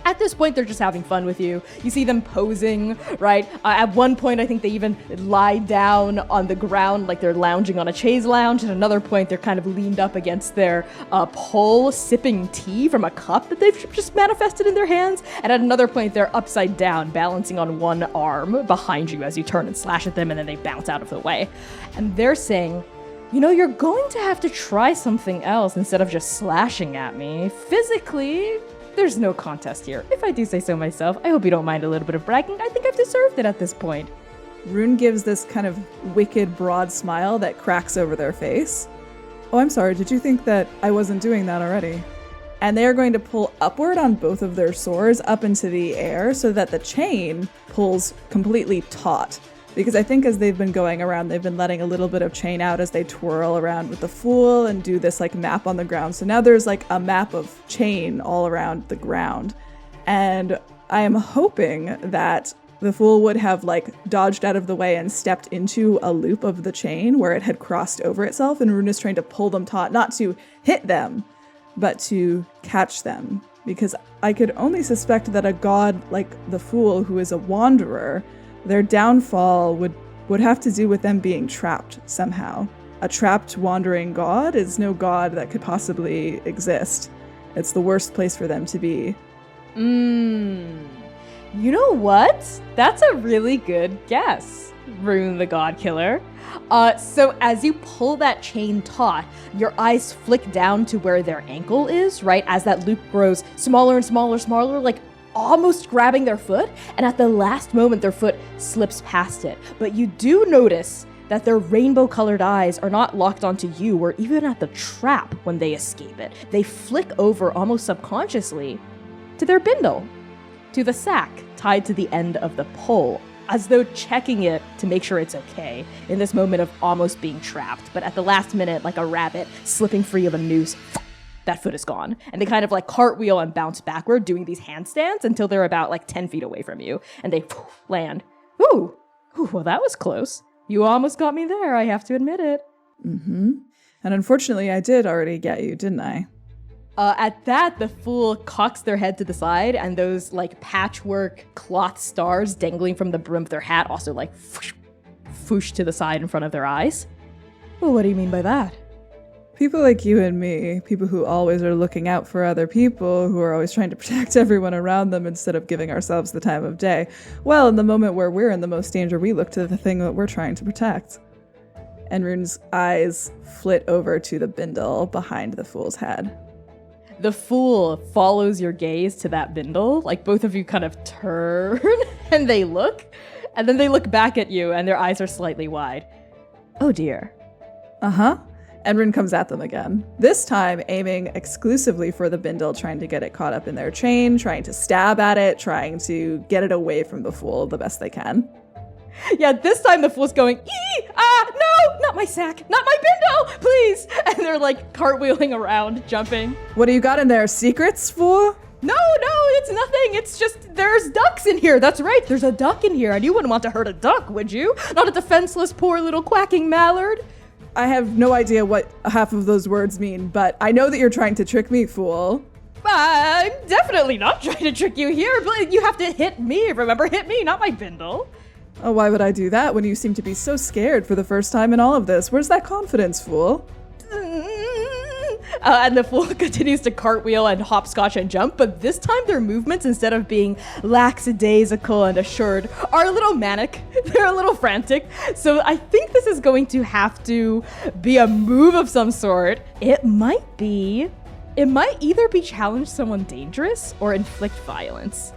At this point, they're just having fun with you. You see them posing, right? At one point, I think they even lie down on the ground like they're lounging on a chaise lounge. At another point, they're kind of leaned up against their pole, sipping tea from a cup that they've just manifested in their hands. And at another point, they're upside down, balancing on one arm behind you as you turn and slash at them, and then they bounce out of the way. And they're saying, you know, you're going to have to try something else instead of just slashing at me. Physically, there's no contest here. If I do say so myself, I hope you don't mind a little bit of bragging. I think I've deserved it at this point. Rune gives this kind of wicked, broad smile that cracks over their face. Oh, I'm sorry, did you think that I wasn't doing that already? And they are going to pull upward on both of their swords up into the air so that the chain pulls completely taut. Because I think as they've been going around, they've been letting a little bit of chain out as they twirl around with the Fool and do this like map on the ground. So now there's like a map of chain all around the ground. And I am hoping that the Fool would have like dodged out of the way and stepped into a loop of the chain where it had crossed over itself. And Rune is trying to pull them taut, not to hit them, but to catch them. Because I could only suspect that a god like the Fool, who is a wanderer, their downfall would have to do with them being trapped somehow. A trapped wandering god is no god that could possibly exist. It's the worst place for them to be. You know what? That's a really good guess, Rune the Godkiller. So as you pull that chain taut, your eyes flick down to where their ankle is, right? As that loop grows smaller and smaller, smaller, like almost grabbing their foot, and at the last moment their foot slips past it. But you do notice that their rainbow-colored eyes are not locked onto you or even at the trap when they escape it. They flick over almost subconsciously to their bindle, to the sack tied to the end of the pole, as though checking it to make sure it's okay in this moment of almost being trapped. But at the last minute, like a rabbit slipping free of a noose, that foot is gone. And they kind of like cartwheel and bounce backward doing these handstands until they're about like 10 feet away from you. And they land. Ooh, well, that was close. You almost got me there, I have to admit it. Mm-hmm. And unfortunately, I did already get you, didn't I? At that, the Fool cocks their head to the side, and those like patchwork cloth stars dangling from the brim of their hat also like foosh to the side in front of their eyes. Well, what do you mean by that? People like you and me, people who always are looking out for other people, who are always trying to protect everyone around them instead of giving ourselves the time of day. Well, in the moment where we're in the most danger, we look to the thing that we're trying to protect. And Rune's eyes flit over to the bindle behind the Fool's head. The Fool follows your gaze to that bindle, like both of you kind of turn and they look, and then they look back at you and their eyes are slightly wide. Oh dear. Uh-huh. And Rune comes at them again, this time aiming exclusively for the bindle, trying to get it caught up in their chain, trying to stab at it, trying to get it away from the Fool the best they can. Yeah, this time the Fool's going, ee, ah! no, not my sack, not my bindle, please. And they're like cartwheeling around, jumping. What do you got in there? Secrets, fool? No, it's nothing. It's just there's ducks in here. That's right, there's a duck in here. And you wouldn't want to hurt a duck, would you? Not a defenseless, poor little quacking mallard. I have no idea what half of those words mean, but I know that you're trying to trick me, fool. I'm definitely not trying to trick you here, but you have to hit me. Remember, hit me, not my bindle. Oh, why would I do that when you seem to be so scared for the first time in all of this? Where's that confidence, fool? And the fool continues to cartwheel and hopscotch and jump, but this time their movements, instead of being lackadaisical and assured, are a little manic. They're a little frantic. So I think this is going to have to be a move of some sort. It might either be challenge someone dangerous or inflict violence.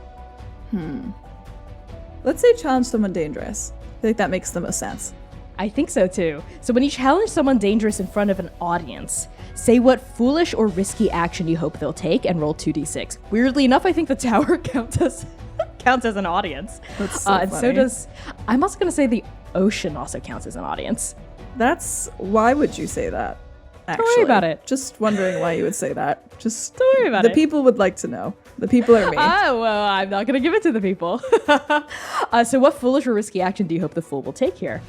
Let's say challenge someone dangerous. I think that makes the most sense. I think so too. So when you challenge someone dangerous in front of an audience, say what foolish or risky action you hope they'll take and roll 2d6. Weirdly enough, I think the tower counts as an audience. That's so and funny. so does, I'm also going to say the ocean also counts as an audience. Why would you say that? Actually, Don't worry about it. Just wondering why you would say that. Just Don't worry about the it. people would like to know. The people are me. Oh, well, I'm not going to give it to the people. So what foolish or risky action do you hope the fool will take here?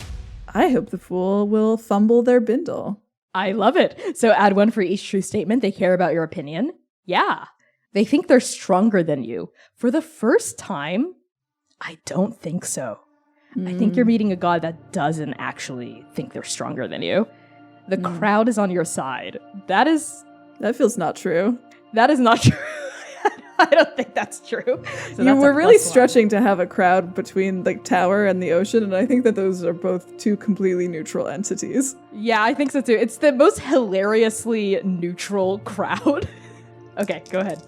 I hope the fool will fumble their bindle. I love it. So add one for each true statement. They care about your opinion. Yeah. They think they're stronger than you. For the first time, I don't think so. I think you're meeting a god that doesn't actually think they're stronger than you. The crowd is on your side. That feels not true. That is not true. I don't think that's true. So You were really stretching to have a crowd between the tower and the ocean, and I think that those are both two completely neutral entities. Yeah, I think so too. It's the most hilariously neutral crowd. Okay, go ahead.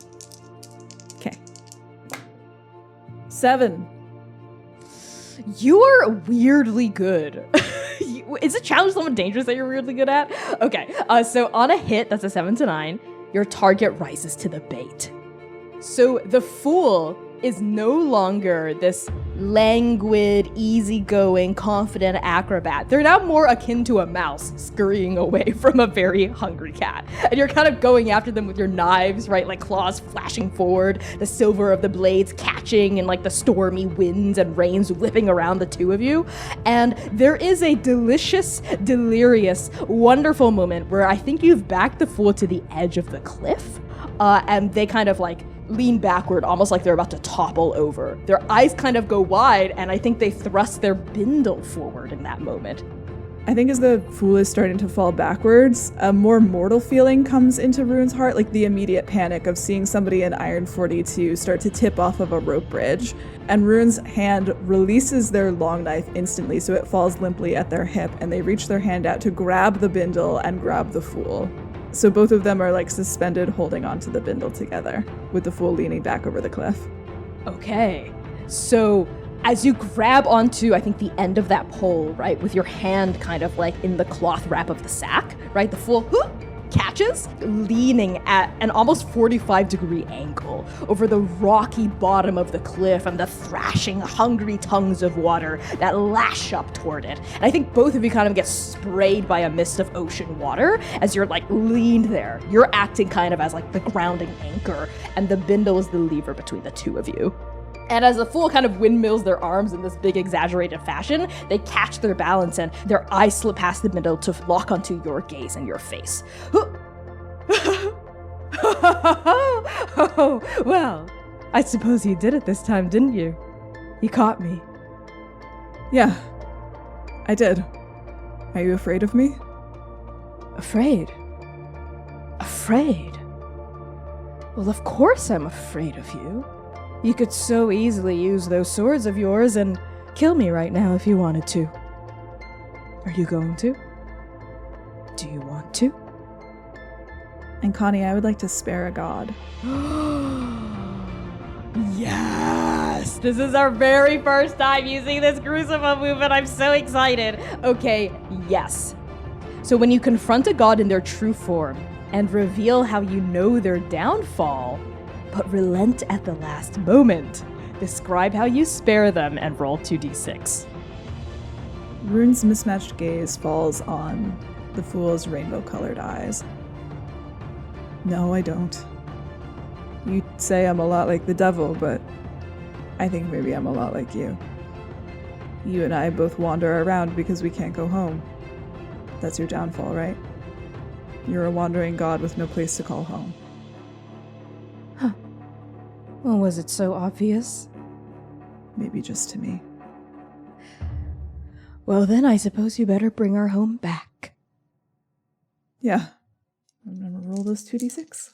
Okay. 7. You are weirdly good. Is it challenge someone dangerous that you're weirdly good at? Okay, so on a hit, that's a 7 to 9, your target rises to the bait. So the fool is no longer this languid, easygoing, confident acrobat. They're now more akin to a mouse scurrying away from a very hungry cat. And you're kind of going after them with your knives, right? Like claws flashing forward, the silver of the blades catching in like the stormy winds and rains whipping around the two of you. And there is a delicious, delirious, wonderful moment where I think you've backed the fool to the edge of the cliff. And they kind of like lean backward, almost like they're about to topple over. Their eyes kind of go wide, and I think they thrust their bindle forward in that moment. I think as the fool is starting to fall backwards, a more mortal feeling comes into Rune's heart, like the immediate panic of seeing somebody in Iron 42 start to tip off of a rope bridge. And Rune's hand releases their long knife instantly, so it falls limply at their hip, and they reach their hand out to grab the bindle and grab the fool. So both of them are like suspended holding onto the bindle together, with the fool leaning back over the cliff. Okay, so as you grab onto, I think, the end of that pole, right, with your hand kind of like in the cloth wrap of the sack, right, the fool catches, leaning at an almost 45-degree angle over the rocky bottom of the cliff and the thrashing, hungry tongues of water that lash up toward it. And I think both of you kind of get sprayed by a mist of ocean water as you're like leaned there. You're acting kind of as like the grounding anchor, and the bindle is the lever between the two of you. And as the fool kind of windmills their arms in this big exaggerated fashion, they catch their balance and their eyes slip past the middle to lock onto your gaze and your face. Oh, well, I suppose you did it this time, didn't you? You caught me. Yeah, I did. Are you afraid of me? Afraid? Afraid? Well, of course I'm afraid of you. You could so easily use those swords of yours and kill me right now if you wanted to. Are you going to? Do you want to? And Connie, I would like to spare a god. Yes! This is our very first time using this gruesome move, and I'm so excited. Okay, yes. So when you confront a god in their true form and reveal how you know their downfall, but relent at the last moment, describe how you spare them and roll 2d6. Rune's mismatched gaze falls on the fool's rainbow-colored eyes. No, I don't. You say I'm a lot like the devil, but I think maybe I'm a lot like you. You and I both wander around because we can't go home. That's your downfall, right? You're a wandering god with no place to call home. Huh. Well, was it so obvious? Maybe just to me. Well, then I suppose you better bring our home back. Yeah. I'm gonna roll this 2d6.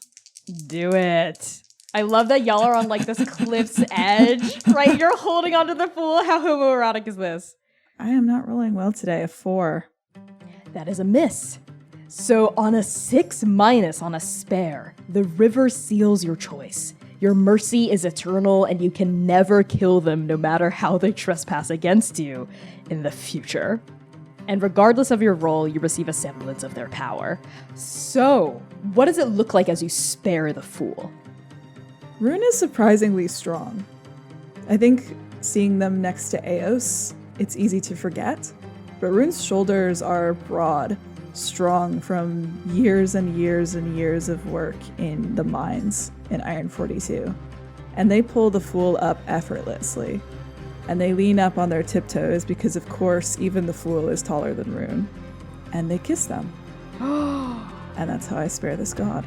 Do it. I love that y'all are on like this cliff's edge, right? You're holding onto the fool. How homoerotic is this? I am not rolling well today. A 4. That is a miss. So on a 6- on a spare, the river seals your choice. Your mercy is eternal and you can never kill them no matter how they trespass against you in the future. And regardless of your role, you receive a semblance of their power. So, what does it look like as you spare the fool? Rune is surprisingly strong. I think seeing them next to Eos, it's easy to forget. But Rune's shoulders are broad, strong from years and years and years of work in the mines in Iron 42. And they pull the fool up effortlessly. And they lean up on their tiptoes because, of course, even the fool is taller than Rune. And they kiss them. And that's how I spare this god.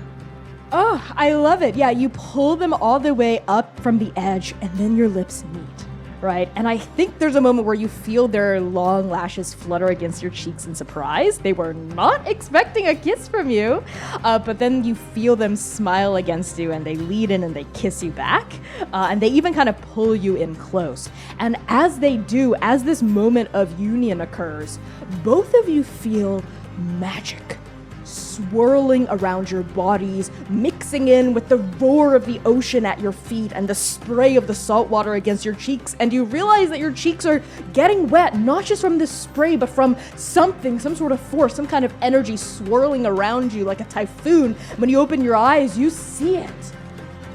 Oh, I love it. Yeah, you pull them all the way up from the edge, and then your lips meet, right? And I think there's a moment where you feel their long lashes flutter against your cheeks in surprise. They were not expecting a kiss from you, but then you feel them smile against you, and they lead in and they kiss you back, and they even kind of pull you in close. And as they do, as this moment of union occurs, both of you feel magic swirling around your bodies, mixing in with the roar of the ocean at your feet and the spray of the salt water against your cheeks, and you realize that your cheeks are getting wet, not just from this spray, but from something, some sort of force, some kind of energy swirling around you like a typhoon. When you open your eyes, you see it.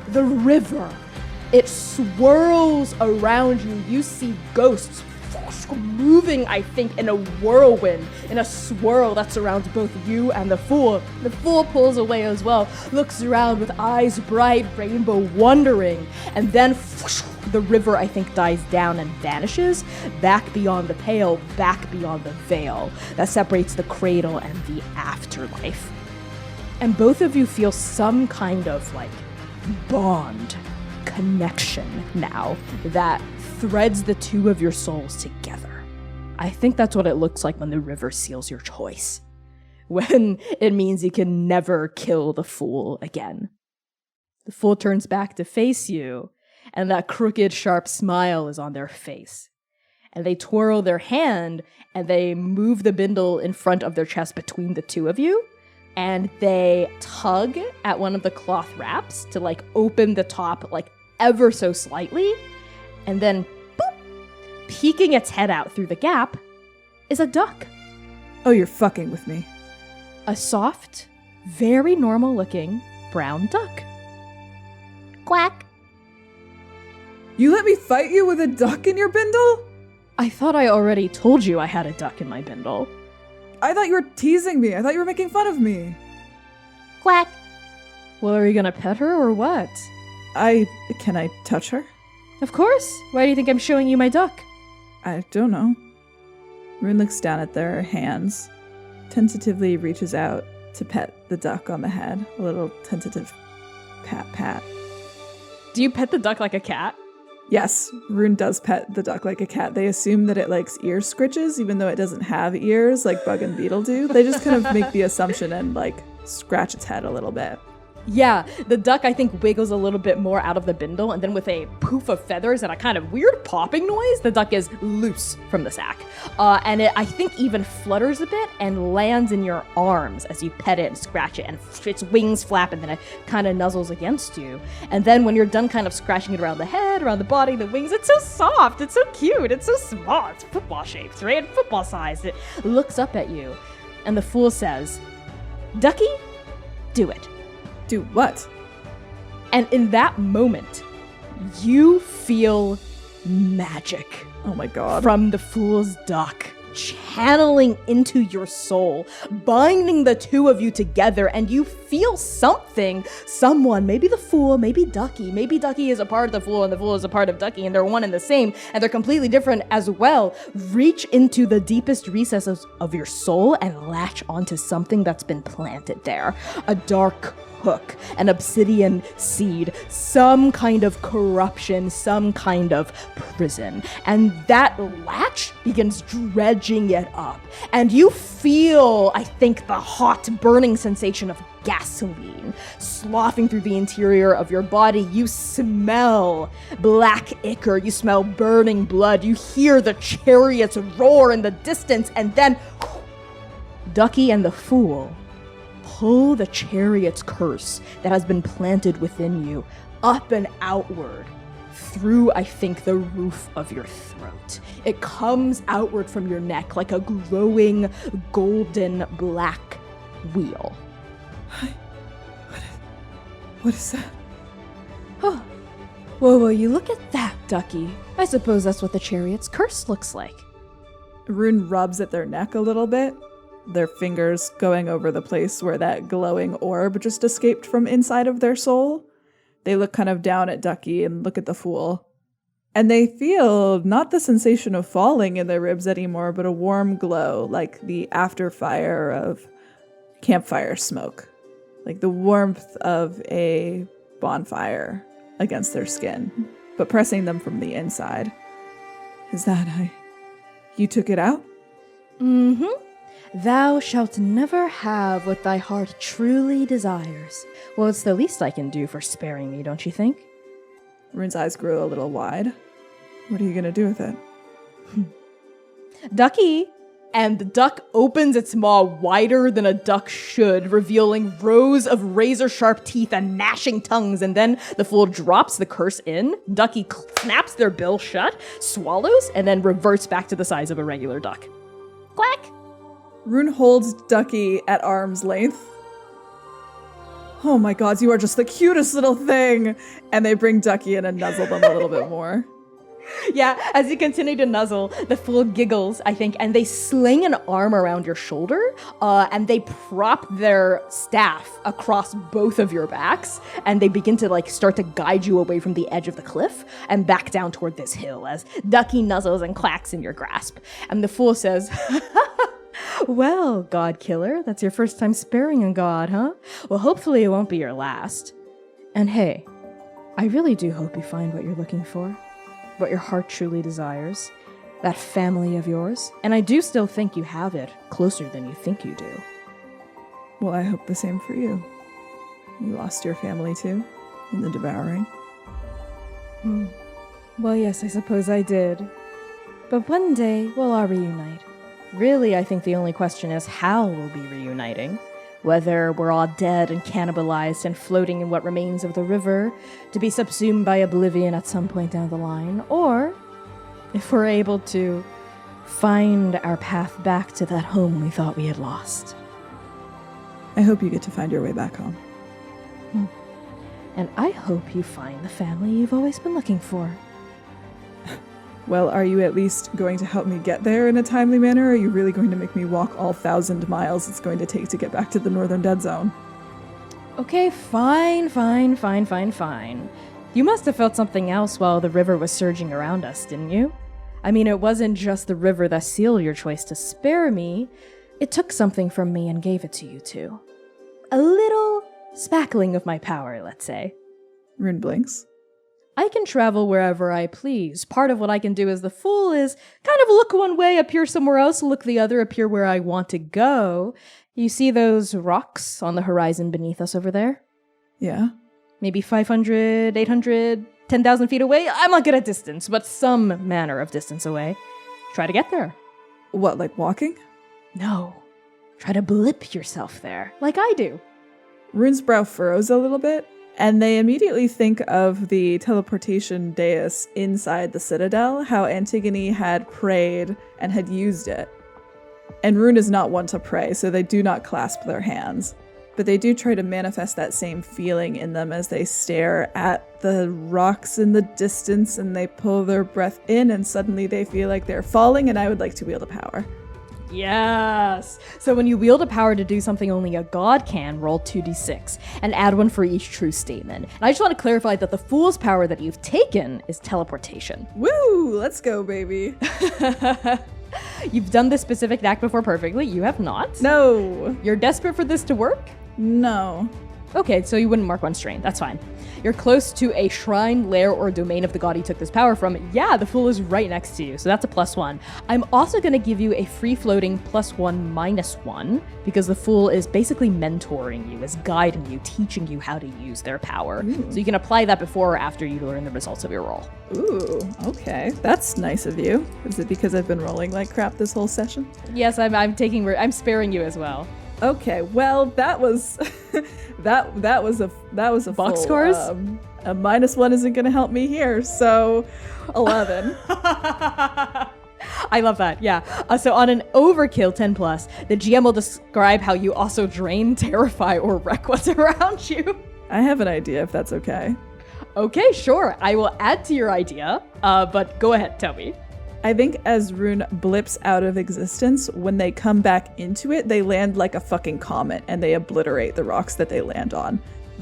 The river. It swirls around you. You see ghosts moving, I think, in a whirlwind, in a swirl that surrounds both you and the fool. The fool pulls away as well, looks around with eyes bright, rainbow, wondering, and then the river, I think, dies down and vanishes back beyond the pale, back beyond the veil that separates the cradle and the afterlife. And both of you feel some kind of, like, bond, connection now that threads the two of your souls together. I think that's what it looks like when the river seals your choice. When it means you can never kill the fool again. The fool turns back to face you, and that crooked, sharp smile is on their face. And they twirl their hand, and they move the bindle in front of their chest between the two of you, and they tug at one of the cloth wraps to, like, open the top, like, ever so slightly, and then, boop, peeking its head out through the gap is a duck. Oh, you're fucking with me. A soft, very normal-looking brown duck. Quack. You let me fight you with a duck in your bindle? I thought I already told you I had a duck in my bindle. I thought you were teasing me. I thought you were making fun of me. Quack. Well, are you gonna pet her or what? Can I touch her? Of course. Why do you think I'm showing you my duck? I don't know. Rune looks down at their hands, tentatively reaches out to pet the duck on the head. A little tentative pat. Do you pet the duck like a cat? Yes, Rune does pet the duck like a cat. They assume that it likes ear scritches, even though it doesn't have ears like Bug and Beetle do. They just kind of make the assumption and, like, scratch its head a little bit. Yeah, the duck, I think, wiggles a little bit more out of the bindle, and then with a poof of feathers and a kind of weird popping noise, the duck is loose from the sack. And it, I think, even flutters a bit and lands in your arms as you pet it and scratch it, and its wings flap, and then it kind of nuzzles against you. And then when you're done kind of scratching it around the head, around the body, the wings, it's so soft, it's so cute, it's so small, it's football shaped, right? Football sized. It looks up at you, and the fool says, "Ducky, do it." Do what? And in that moment, you feel magic. Oh my god. From the fool's duck. channeling into your soul, binding the two of you together, and you feel someone, maybe the Fool, maybe Ducky. Maybe Ducky is a part of the Fool and the Fool is a part of Ducky, and they're one and the same, and they're completely different as well. Reach into the deepest recesses of your soul and latch onto something that's been planted there. A dark hook, an obsidian seed, some kind of corruption, some kind of prison. And that latch begins dredging it up. And you feel, I think, the hot, burning sensation of gasoline sloughing through the interior of your body. You smell black ichor. You smell burning blood. You hear the chariots roar in the distance. And then Ducky and the Fool pull the chariot's curse that has been planted within you up and outward through, I think, the roof of your throat. It comes outward from your neck like a glowing golden black wheel. What is that? Oh. Whoa, you look at that, Ducky. I suppose that's what the chariot's curse looks like. Rune rubs at their neck a little bit, their fingers going over the place where that glowing orb just escaped from inside of their soul. They look kind of down at Ducky and look at the Fool. And they feel not the sensation of falling in their ribs anymore, but a warm glow, like the after fire of campfire smoke. Like the warmth of a bonfire against their skin, but pressing them from the inside. Is that you took it out? Mm-hmm. Thou shalt never have what thy heart truly desires. Well, it's the least I can do for sparing me, don't you think? Rune's eyes grow a little wide. What are you going to do with it? Ducky! And the duck opens its maw wider than a duck should, revealing rows of razor-sharp teeth and gnashing tongues, and then the Fool drops the curse in. Ducky snaps their bill shut, swallows, and then reverts back to the size of a regular duck. Quack! Rune holds Ducky at arm's length. Oh my god, you are just the cutest little thing! And they bring Ducky in and nuzzle them a little bit more. Yeah, as you continue to nuzzle, the Fool giggles, I think, and they sling an arm around your shoulder, and they prop their staff across both of your backs, and they begin to, start to guide you away from the edge of the cliff and back down toward this hill as Ducky nuzzles and quacks in your grasp. And the Fool says, "Well, Godkiller, that's your first time sparing a god, huh? Well, hopefully it won't be your last. And hey, I really do hope you find what you're looking for. What your heart truly desires, that family of yours, and I do still think you have it closer than you think you do." Well, I hope the same for you. You lost your family too, in the devouring. Well, yes, I suppose I did. But one day, we'll all reunite. Really, I think the only question is how we'll be reuniting. Whether we're all dead and cannibalized and floating in what remains of the river to be subsumed by oblivion at some point down the line, or if we're able to find our path back to that home we thought we had lost. I hope you get to find your way back home. And I hope you find the family you've always been looking for. Well, are you at least going to help me get there in a timely manner, or are you really going to make me walk all 1,000 miles it's going to take to get back to the Northern Dead Zone? Okay, fine. You must have felt something else while the river was surging around us, didn't you? I mean, it wasn't just the river that sealed your choice to spare me. It took something from me and gave it to you too. A little spackling of my power, let's say. Rune blinks. I can travel wherever I please. Part of what I can do as the Fool is kind of look one way, appear somewhere else, look the other, appear where I want to go. You see those rocks on the horizon beneath us over there? Yeah. Maybe 500, 800, 10,000 feet away? I'm not good at distance, but some manner of distance away. Try to get there. What, like walking? No. Try to blip yourself there, like I do. Rune's brow furrows a little bit, and they immediately think of the teleportation dais inside the Citadel, how Antigone had prayed and had used it. And Rune is not one to pray, so they do not clasp their hands. But they do try to manifest that same feeling in them as they stare at the rocks in the distance, and they pull their breath in, and suddenly they feel like they're falling, and I would like to wield a power. Yes! So when you wield a power to do something only a god can, roll 2d6, and add one for each true statement. And I just want to clarify that the Fool's power that you've taken is teleportation. Woo! Let's go, baby. You've done this specific act before perfectly. You have not. No. You're desperate for this to work? No. Okay, so you wouldn't mark one strain. That's fine. You're close to a shrine, lair, or domain of the god he took this power from. Yeah, the Fool is right next to you, so that's a +1. I'm also going to give you a free-floating +1, -1, because the Fool is basically mentoring you, is guiding you, teaching you how to use their power. Ooh. So you can apply that before or after you learn the results of your roll. Ooh, okay. That's nice of you. Is it because I've been rolling like crap this whole session? Yes, I'm sparing you as well. Okay, well, that was that was a Box full, scores? A -1 isn't going to help me here, so 11. I love that, yeah. So on an overkill 10+, the GM will describe how you also drain, terrify, or wreck what's around you. I have an idea if that's okay. Okay, sure. I will add to your idea, but go ahead, tell me. I think as Rune blips out of existence, when they come back into it, they land like a fucking comet and they obliterate the rocks that they land on.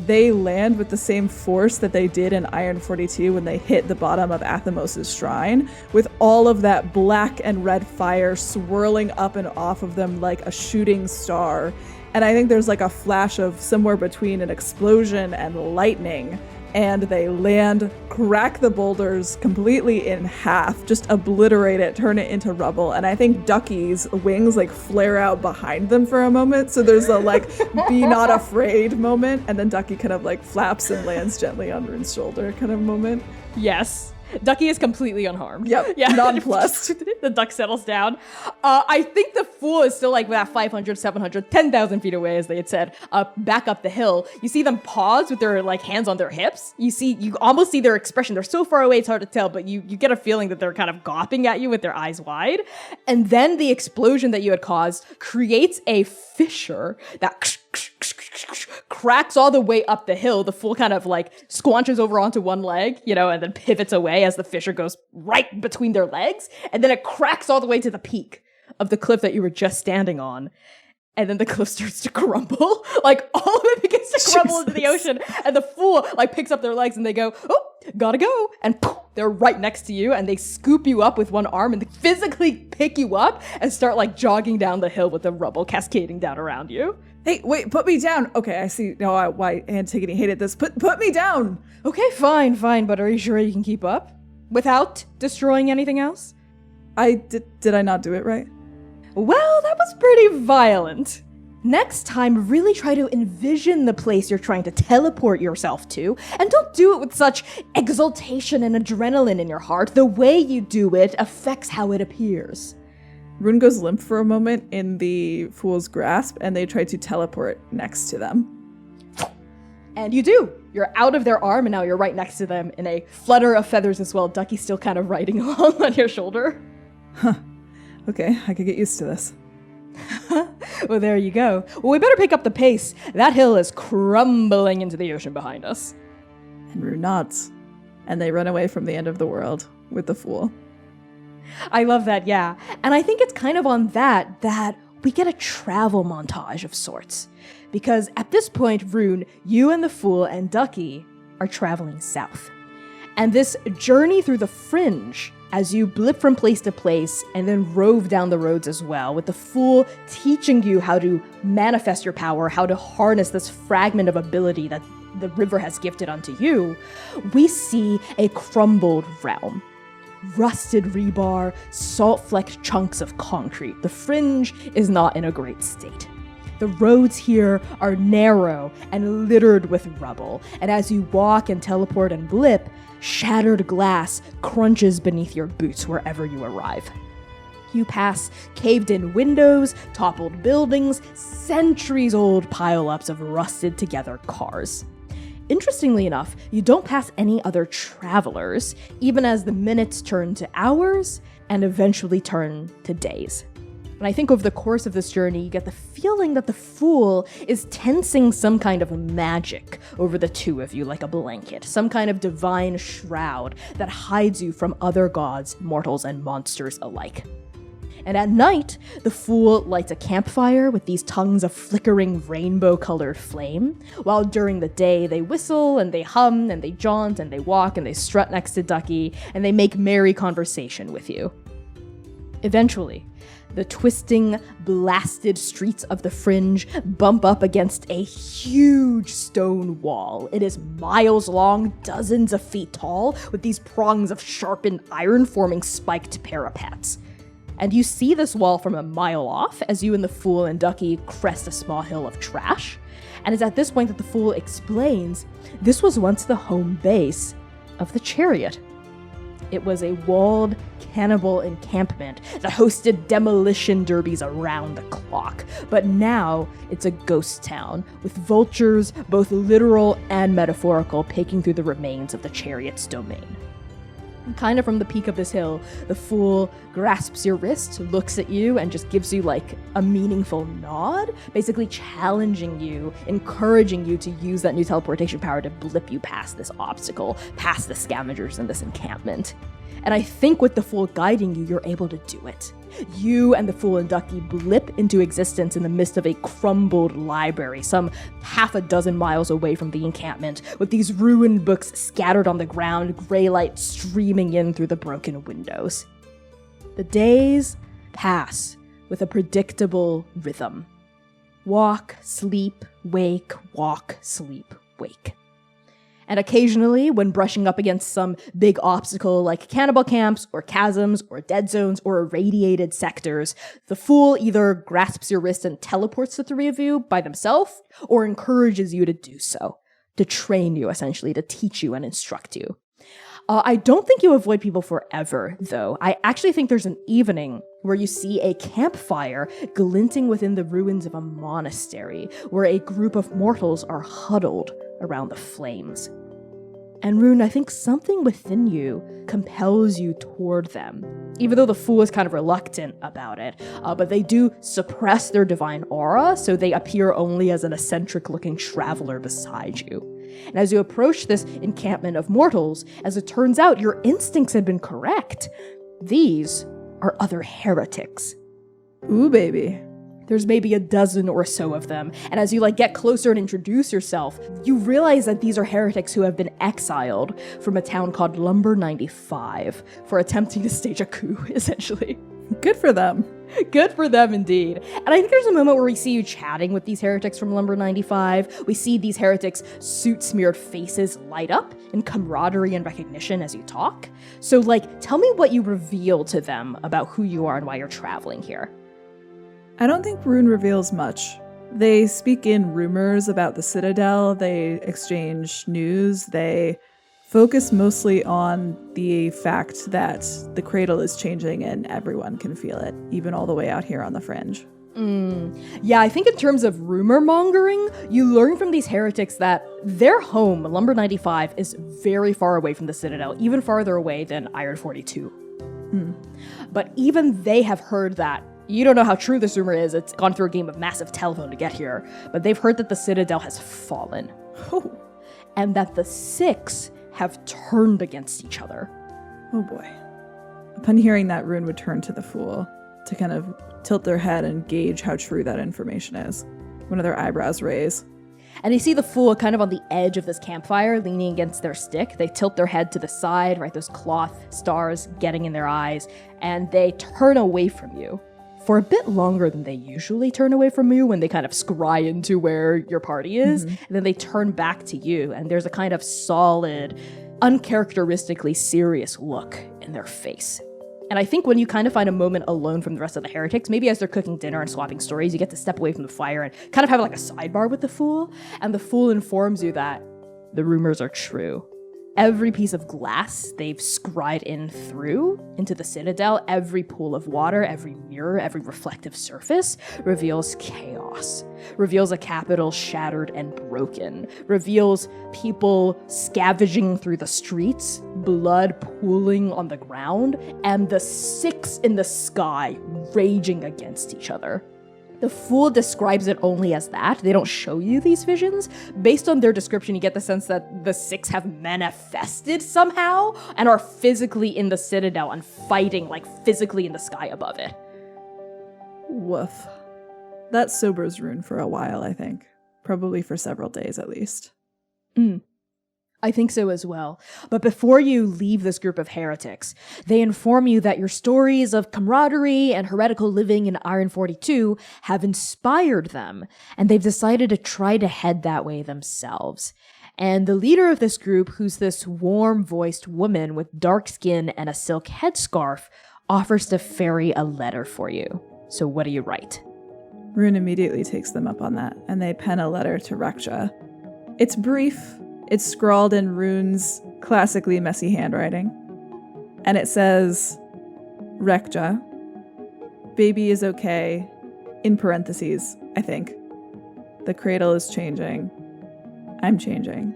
They land with the same force that they did in Iron 42 when they hit the bottom of Athemos' shrine, with all of that black and red fire swirling up and off of them like a shooting star. And I think there's like a flash of somewhere between an explosion and lightning. And they land, crack the boulders completely in half, just obliterate it, turn it into rubble. And I think Ducky's wings like flare out behind them for a moment. So there's a like, be not afraid moment. And then Ducky kind of like flaps and lands gently on Rune's shoulder kind of moment. Yes. Ducky is completely unharmed. Yep, yeah. nonplussed. The duck settles down. I think the Fool is still like that 500, 700, 10,000 feet away, as they had said, back up the hill. You see them pause with their like hands on their hips. You almost see their expression. They're so far away, it's hard to tell, but you get a feeling that they're kind of gawping at you with their eyes wide. And then the explosion that you had caused creates a fissure that cracks all the way up the hill. The Fool kind of like squanches over onto one leg, and then pivots away as the fissure goes right between their legs. And then it cracks all the way to the peak of the cliff that you were just standing on. And then the cliff starts to crumble. Like all of it begins to crumble into the ocean. And the Fool like picks up their legs and they go, oh, gotta go. And poof, they're right next to you and they scoop you up with one arm and they physically pick you up and start like jogging down the hill with the rubble cascading down around you. Hey, wait, put me down. Okay, I see why Antigone hated this. Put me down. Okay, fine, but are you sure you can keep up? Without destroying anything else? Did I not do it right? Well, that was pretty violent. Next time, really try to envision the place you're trying to teleport yourself to, and don't do it with such exultation and adrenaline in your heart. The way you do it affects how it appears. Rune goes limp for a moment in the Fool's grasp, and they try to teleport next to them. And you do. You're out of their arm, and now you're right next to them in a flutter of feathers as well. Ducky's still kind of riding along on your shoulder. Huh. Okay, I could get used to this. Well, there you go. Well, we better pick up the pace. That hill is crumbling into the ocean behind us. And Rune nods, and they run away from the end of the world with the Fool. I love that, yeah. And I think it's kind of on that we get a travel montage of sorts. Because at this point, Rune, you and the Fool and Ducky are traveling south. And this journey through the fringe, as you blip from place to place and then rove down the roads as well, with the Fool teaching you how to manifest your power, how to harness this fragment of ability that the river has gifted unto you, we see a crumbled realm. Rusted rebar, salt-flecked chunks of concrete. The fringe is not in a great state. The roads here are narrow and littered with rubble, and as you walk and teleport and blip, shattered glass crunches beneath your boots wherever you arrive. You pass caved-in windows, toppled buildings, centuries-old pile-ups of rusted-together cars. Interestingly enough, you don't pass any other travelers, even as the minutes turn to hours and eventually turn to days. And I think over the course of this journey, you get the feeling that the Fool is tensing some kind of magic over the two of you like a blanket, some kind of divine shroud that hides you from other gods, mortals, and monsters alike. And at night, the fool lights a campfire with these tongues of flickering rainbow-colored flame, while during the day they whistle and they hum and they jaunt and they walk and they strut next to Ducky and they make merry conversation with you. Eventually, the twisting, blasted streets of the Fringe bump up against a huge stone wall. It is miles long, dozens of feet tall, with these prongs of sharpened iron forming spiked parapets. And you see this wall from a mile off as you and the Fool and Ducky crest a small hill of trash. And it's at this point that the Fool explains this was once the home base of the Chariot. It was a walled cannibal encampment that hosted demolition derbies around the clock. But now it's a ghost town, with vultures, both literal and metaphorical, picking through the remains of the Chariot's domain. Kind of from the peak of this hill, the Fool grasps your wrist, looks at you, and just gives you like a meaningful nod, basically challenging you, encouraging you to use that new teleportation power to blip you past this obstacle, past the scavengers in this encampment. And I think with the Fool guiding you, you're able to do it. You and the Fool and Ducky blip into existence in the midst of a crumbled library, some half a dozen miles away from the encampment, with these ruined books scattered on the ground, gray light streaming in through the broken windows. The days pass with a predictable rhythm. Walk, sleep, wake, walk, sleep, wake. And occasionally, when brushing up against some big obstacle like cannibal camps or chasms or dead zones or irradiated sectors, the Fool either grasps your wrist and teleports the three of you by themselves or encourages you to do so, to train you essentially, to teach you and instruct you. I don't think you avoid people forever, though. I actually think there's an evening where you see a campfire glinting within the ruins of a monastery, where a group of mortals are huddled around the flames. And Rune, I think something within you compels you toward them, even though the Fool is kind of reluctant about it. But they do suppress their divine aura, so they appear only as an eccentric-looking traveler beside you. And as you approach this encampment of mortals, as it turns out, your instincts had been correct. These are other heretics. Ooh, baby. There's maybe a dozen or so of them, and as you get closer and introduce yourself, you realize that these are heretics who have been exiled from a town called Lumber 95 for attempting to stage a coup, essentially. Good for them. Good for them, indeed. And I think there's a moment where we see you chatting with these heretics from Lumber 95. We see these heretics' soot-smeared faces light up in camaraderie and recognition as you talk. So, tell me what you reveal to them about who you are and why you're traveling here. I don't think Rune reveals much. They speak in rumors about the Citadel, they exchange news, they focus mostly on the fact that the Cradle is changing and everyone can feel it, even all the way out here on the Fringe. Yeah, I think in terms of rumor mongering, you learn from these heretics that their home, Lumber 95, is very far away from the Citadel, even farther away than Iron 42. But even they have heard that. You don't know how true this rumor is. It's gone through a game of massive telephone to get here. But they've heard that the Citadel has fallen. Oh. And that the Six have turned against each other. Oh boy. Upon hearing that, Rune would turn to the Fool to kind of tilt their head and gauge how true that information is. One of their eyebrows raise. And you see the Fool kind of on the edge of this campfire, leaning against their stick. They tilt their head to the side, right? Those cloth stars getting in their eyes. And they turn away from you. For a bit longer than they usually turn away from you when they kind of scry into where your party is. And then they turn back to you, and there's a kind of solid, uncharacteristically serious look in their face. And I think when you kind of find a moment alone from the rest of the heretics, maybe as they're cooking dinner and swapping stories, you get to step away from the fire and kind of have a sidebar with the Fool. And the Fool informs you that the rumors are true. Every piece of glass they've scried in through into the Citadel, every pool of water, every mirror, every reflective surface reveals chaos, reveals a capital shattered and broken, reveals people scavenging through the streets, blood pooling on the ground, and the Six in the sky raging against each other. The Fool describes it only as that. They don't show you these visions. Based on their description, you get the sense that the Six have manifested somehow and are physically in the Citadel and fighting physically in the sky above it. Woof. That sobers Rune for a while, I think. Probably for several days at least. I think so as well. But before you leave this group of heretics, they inform you that your stories of camaraderie and heretical living in Iron 42 have inspired them, and they've decided to try to head that way themselves. And the leader of this group, who's this warm-voiced woman with dark skin and a silk headscarf, offers to ferry a letter for you. So what do you write? Rune immediately takes them up on that, and they pen a letter to Rekja. It's brief. It's scrawled in Rune's classically messy handwriting. And it says, Rekja, baby is okay, in parentheses, I think. The cradle is changing. I'm changing.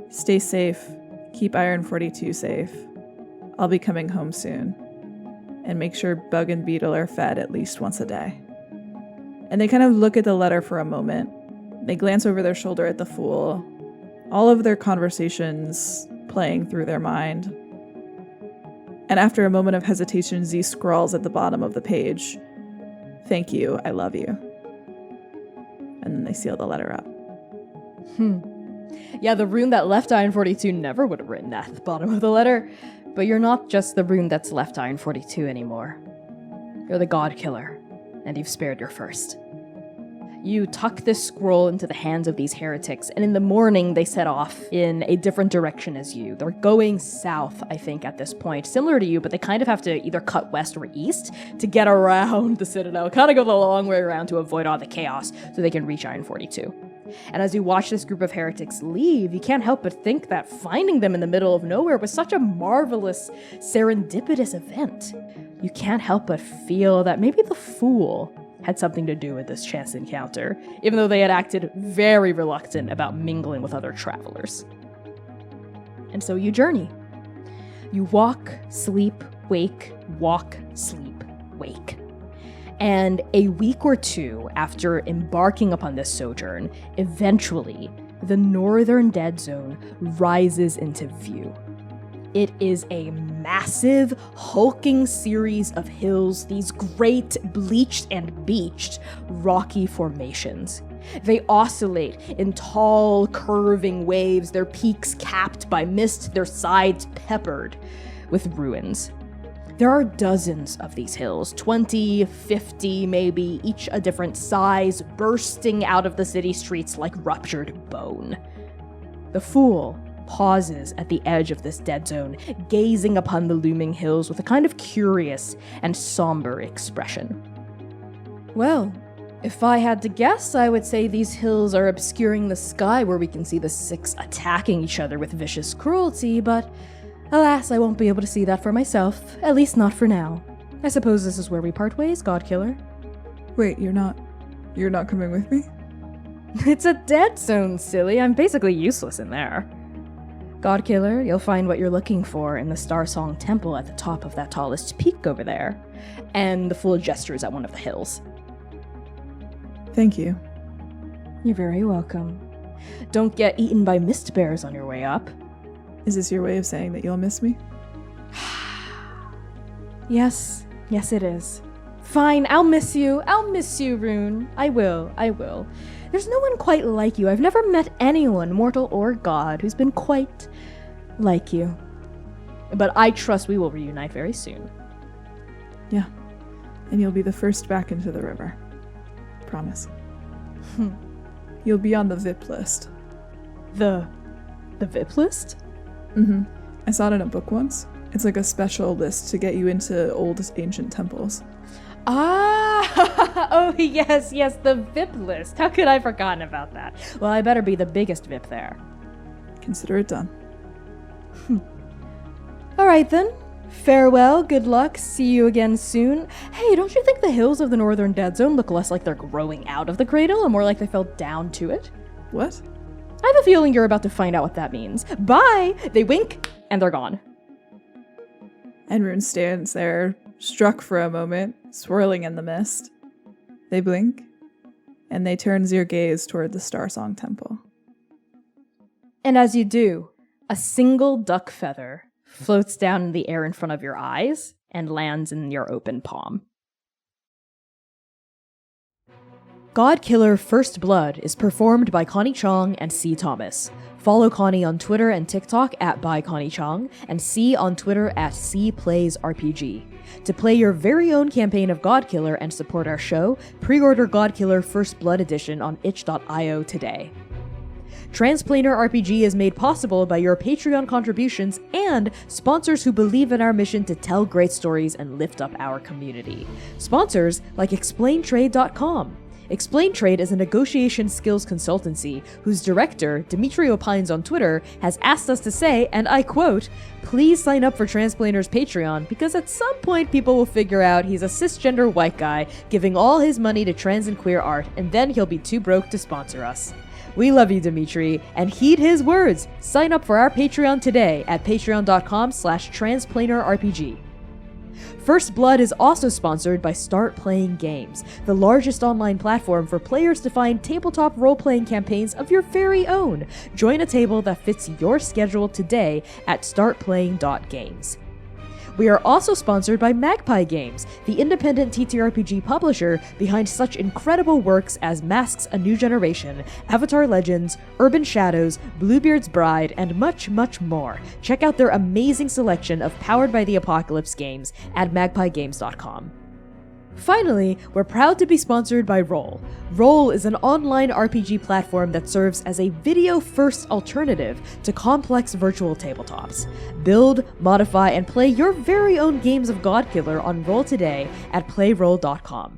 Stay safe. Keep Iron 42 safe. I'll be coming home soon. And make sure Bug and Beetle are fed at least once a day. And they kind of look at the letter for a moment. They glance over their shoulder at the Fool. All of their conversations playing through their mind. And after a moment of hesitation, Z scrawls at the bottom of the page, "Thank you, I love you." And then they seal the letter up. Yeah, the Rune that left Iron 42 never would have written that at the bottom of the letter. But you're not just the Rune that's left Iron 42 anymore. You're the Godkiller, and you've spared your first. You tuck this scroll into the hands of these heretics, and in the morning they set off in a different direction as you. They're going south, I think, at this point. Similar to you, but they kind of have to either cut west or east to get around the Citadel. Kind of go the long way around to avoid all the chaos so they can reach Iron 42. And as you watch this group of heretics leave, you can't help but think that finding them in the middle of nowhere was such a marvelous, serendipitous event. You can't help but feel that maybe the Fool had something to do with this chance encounter, even though they had acted very reluctant about mingling with other travelers. And so you journey. You walk, sleep, wake, walk, sleep, wake. And a week or two after embarking upon this sojourn, eventually, the northern dead zone rises into view. It is a massive, hulking series of hills, these great, bleached and beached, rocky formations. They oscillate in tall, curving waves, their peaks capped by mist, their sides peppered with ruins. There are dozens of these hills, 20, 50 maybe, each a different size, bursting out of the city streets like ruptured bone. The Fool pauses at the edge of this dead zone, gazing upon the looming hills with a kind of curious and somber expression. Well, if I had to guess, I would say these hills are obscuring the sky where we can see the six attacking each other with vicious cruelty, but alas, I won't be able to see that for myself, at least not for now. I suppose this is where we part ways, Godkiller. Wait, you're not coming with me? It's a dead zone, silly. I'm basically useless in there. Godkiller, you'll find what you're looking for in the Star Song Temple at the top of that tallest peak over there. And the Fool gestures at one of the hills. Thank you. You're very welcome. Don't get eaten by mist bears on your way up. Is this your way of saying that you'll miss me? Yes it is. Fine, I'll miss you, Rune. I will. There's no one quite like you. I've never met anyone, mortal or god, who's been quite like you. But I trust we will reunite very soon. Yeah, and you'll be the first back into the river. Promise. You'll be on the VIP list. The VIP list? Mm-hmm. I saw it in a book once. It's like a special list to get you into old ancient temples. Oh yes, the VIP list. How could I have forgotten about that? Well, I better be the biggest VIP there. Consider it done. All right then. Farewell, good luck, see you again soon. Hey, don't you think the hills of the northern dead zone look less like they're growing out of the cradle and more like they fell down to it? What? I have a feeling you're about to find out what that means. Bye! They wink, and they're gone. And Rune stands there, struck for a moment, swirling in the mist. They blink, and they turn their gaze toward the Star Song Temple. And as you do, a single duck feather floats down in the air in front of your eyes and lands in your open palm. Godkiller First Blood is performed by Connie Chong and C. Thomas. Follow Connie on Twitter and TikTok at @byconniechong and C on Twitter at CPlaysRPG. To play your very own campaign of Godkiller and support our show, pre-order Godkiller First Blood Edition on itch.io today. Transplanar RPG is made possible by your Patreon contributions and sponsors who believe in our mission to tell great stories and lift up our community. Sponsors like ExplainTrade.com. Explain Trade is a negotiation skills consultancy whose director, Dimitri Opines on Twitter, has asked us to say, and I quote, "Please sign up for Transplanar's Patreon because at some point people will figure out he's a cisgender white guy giving all his money to trans and queer art and then he'll be too broke to sponsor us." We love you, Dimitri, and heed his words. Sign up for our Patreon today at patreon.com/transplanarrpg. First Blood is also sponsored by Start Playing Games, the largest online platform for players to find tabletop role-playing campaigns of your very own. Join a table that fits your schedule today at startplaying.games. We are also sponsored by Magpie Games, the independent TTRPG publisher behind such incredible works as Masks: A New Generation, Avatar Legends, Urban Shadows, Bluebeard's Bride, and much, much more. Check out their amazing selection of Powered by the Apocalypse games at magpiegames.com. Finally, we're proud to be sponsored by Roll. Roll is an online RPG platform that serves as a video-first alternative to complex virtual tabletops. Build, modify, and play your very own games of Godkiller on Roll today at playroll.com.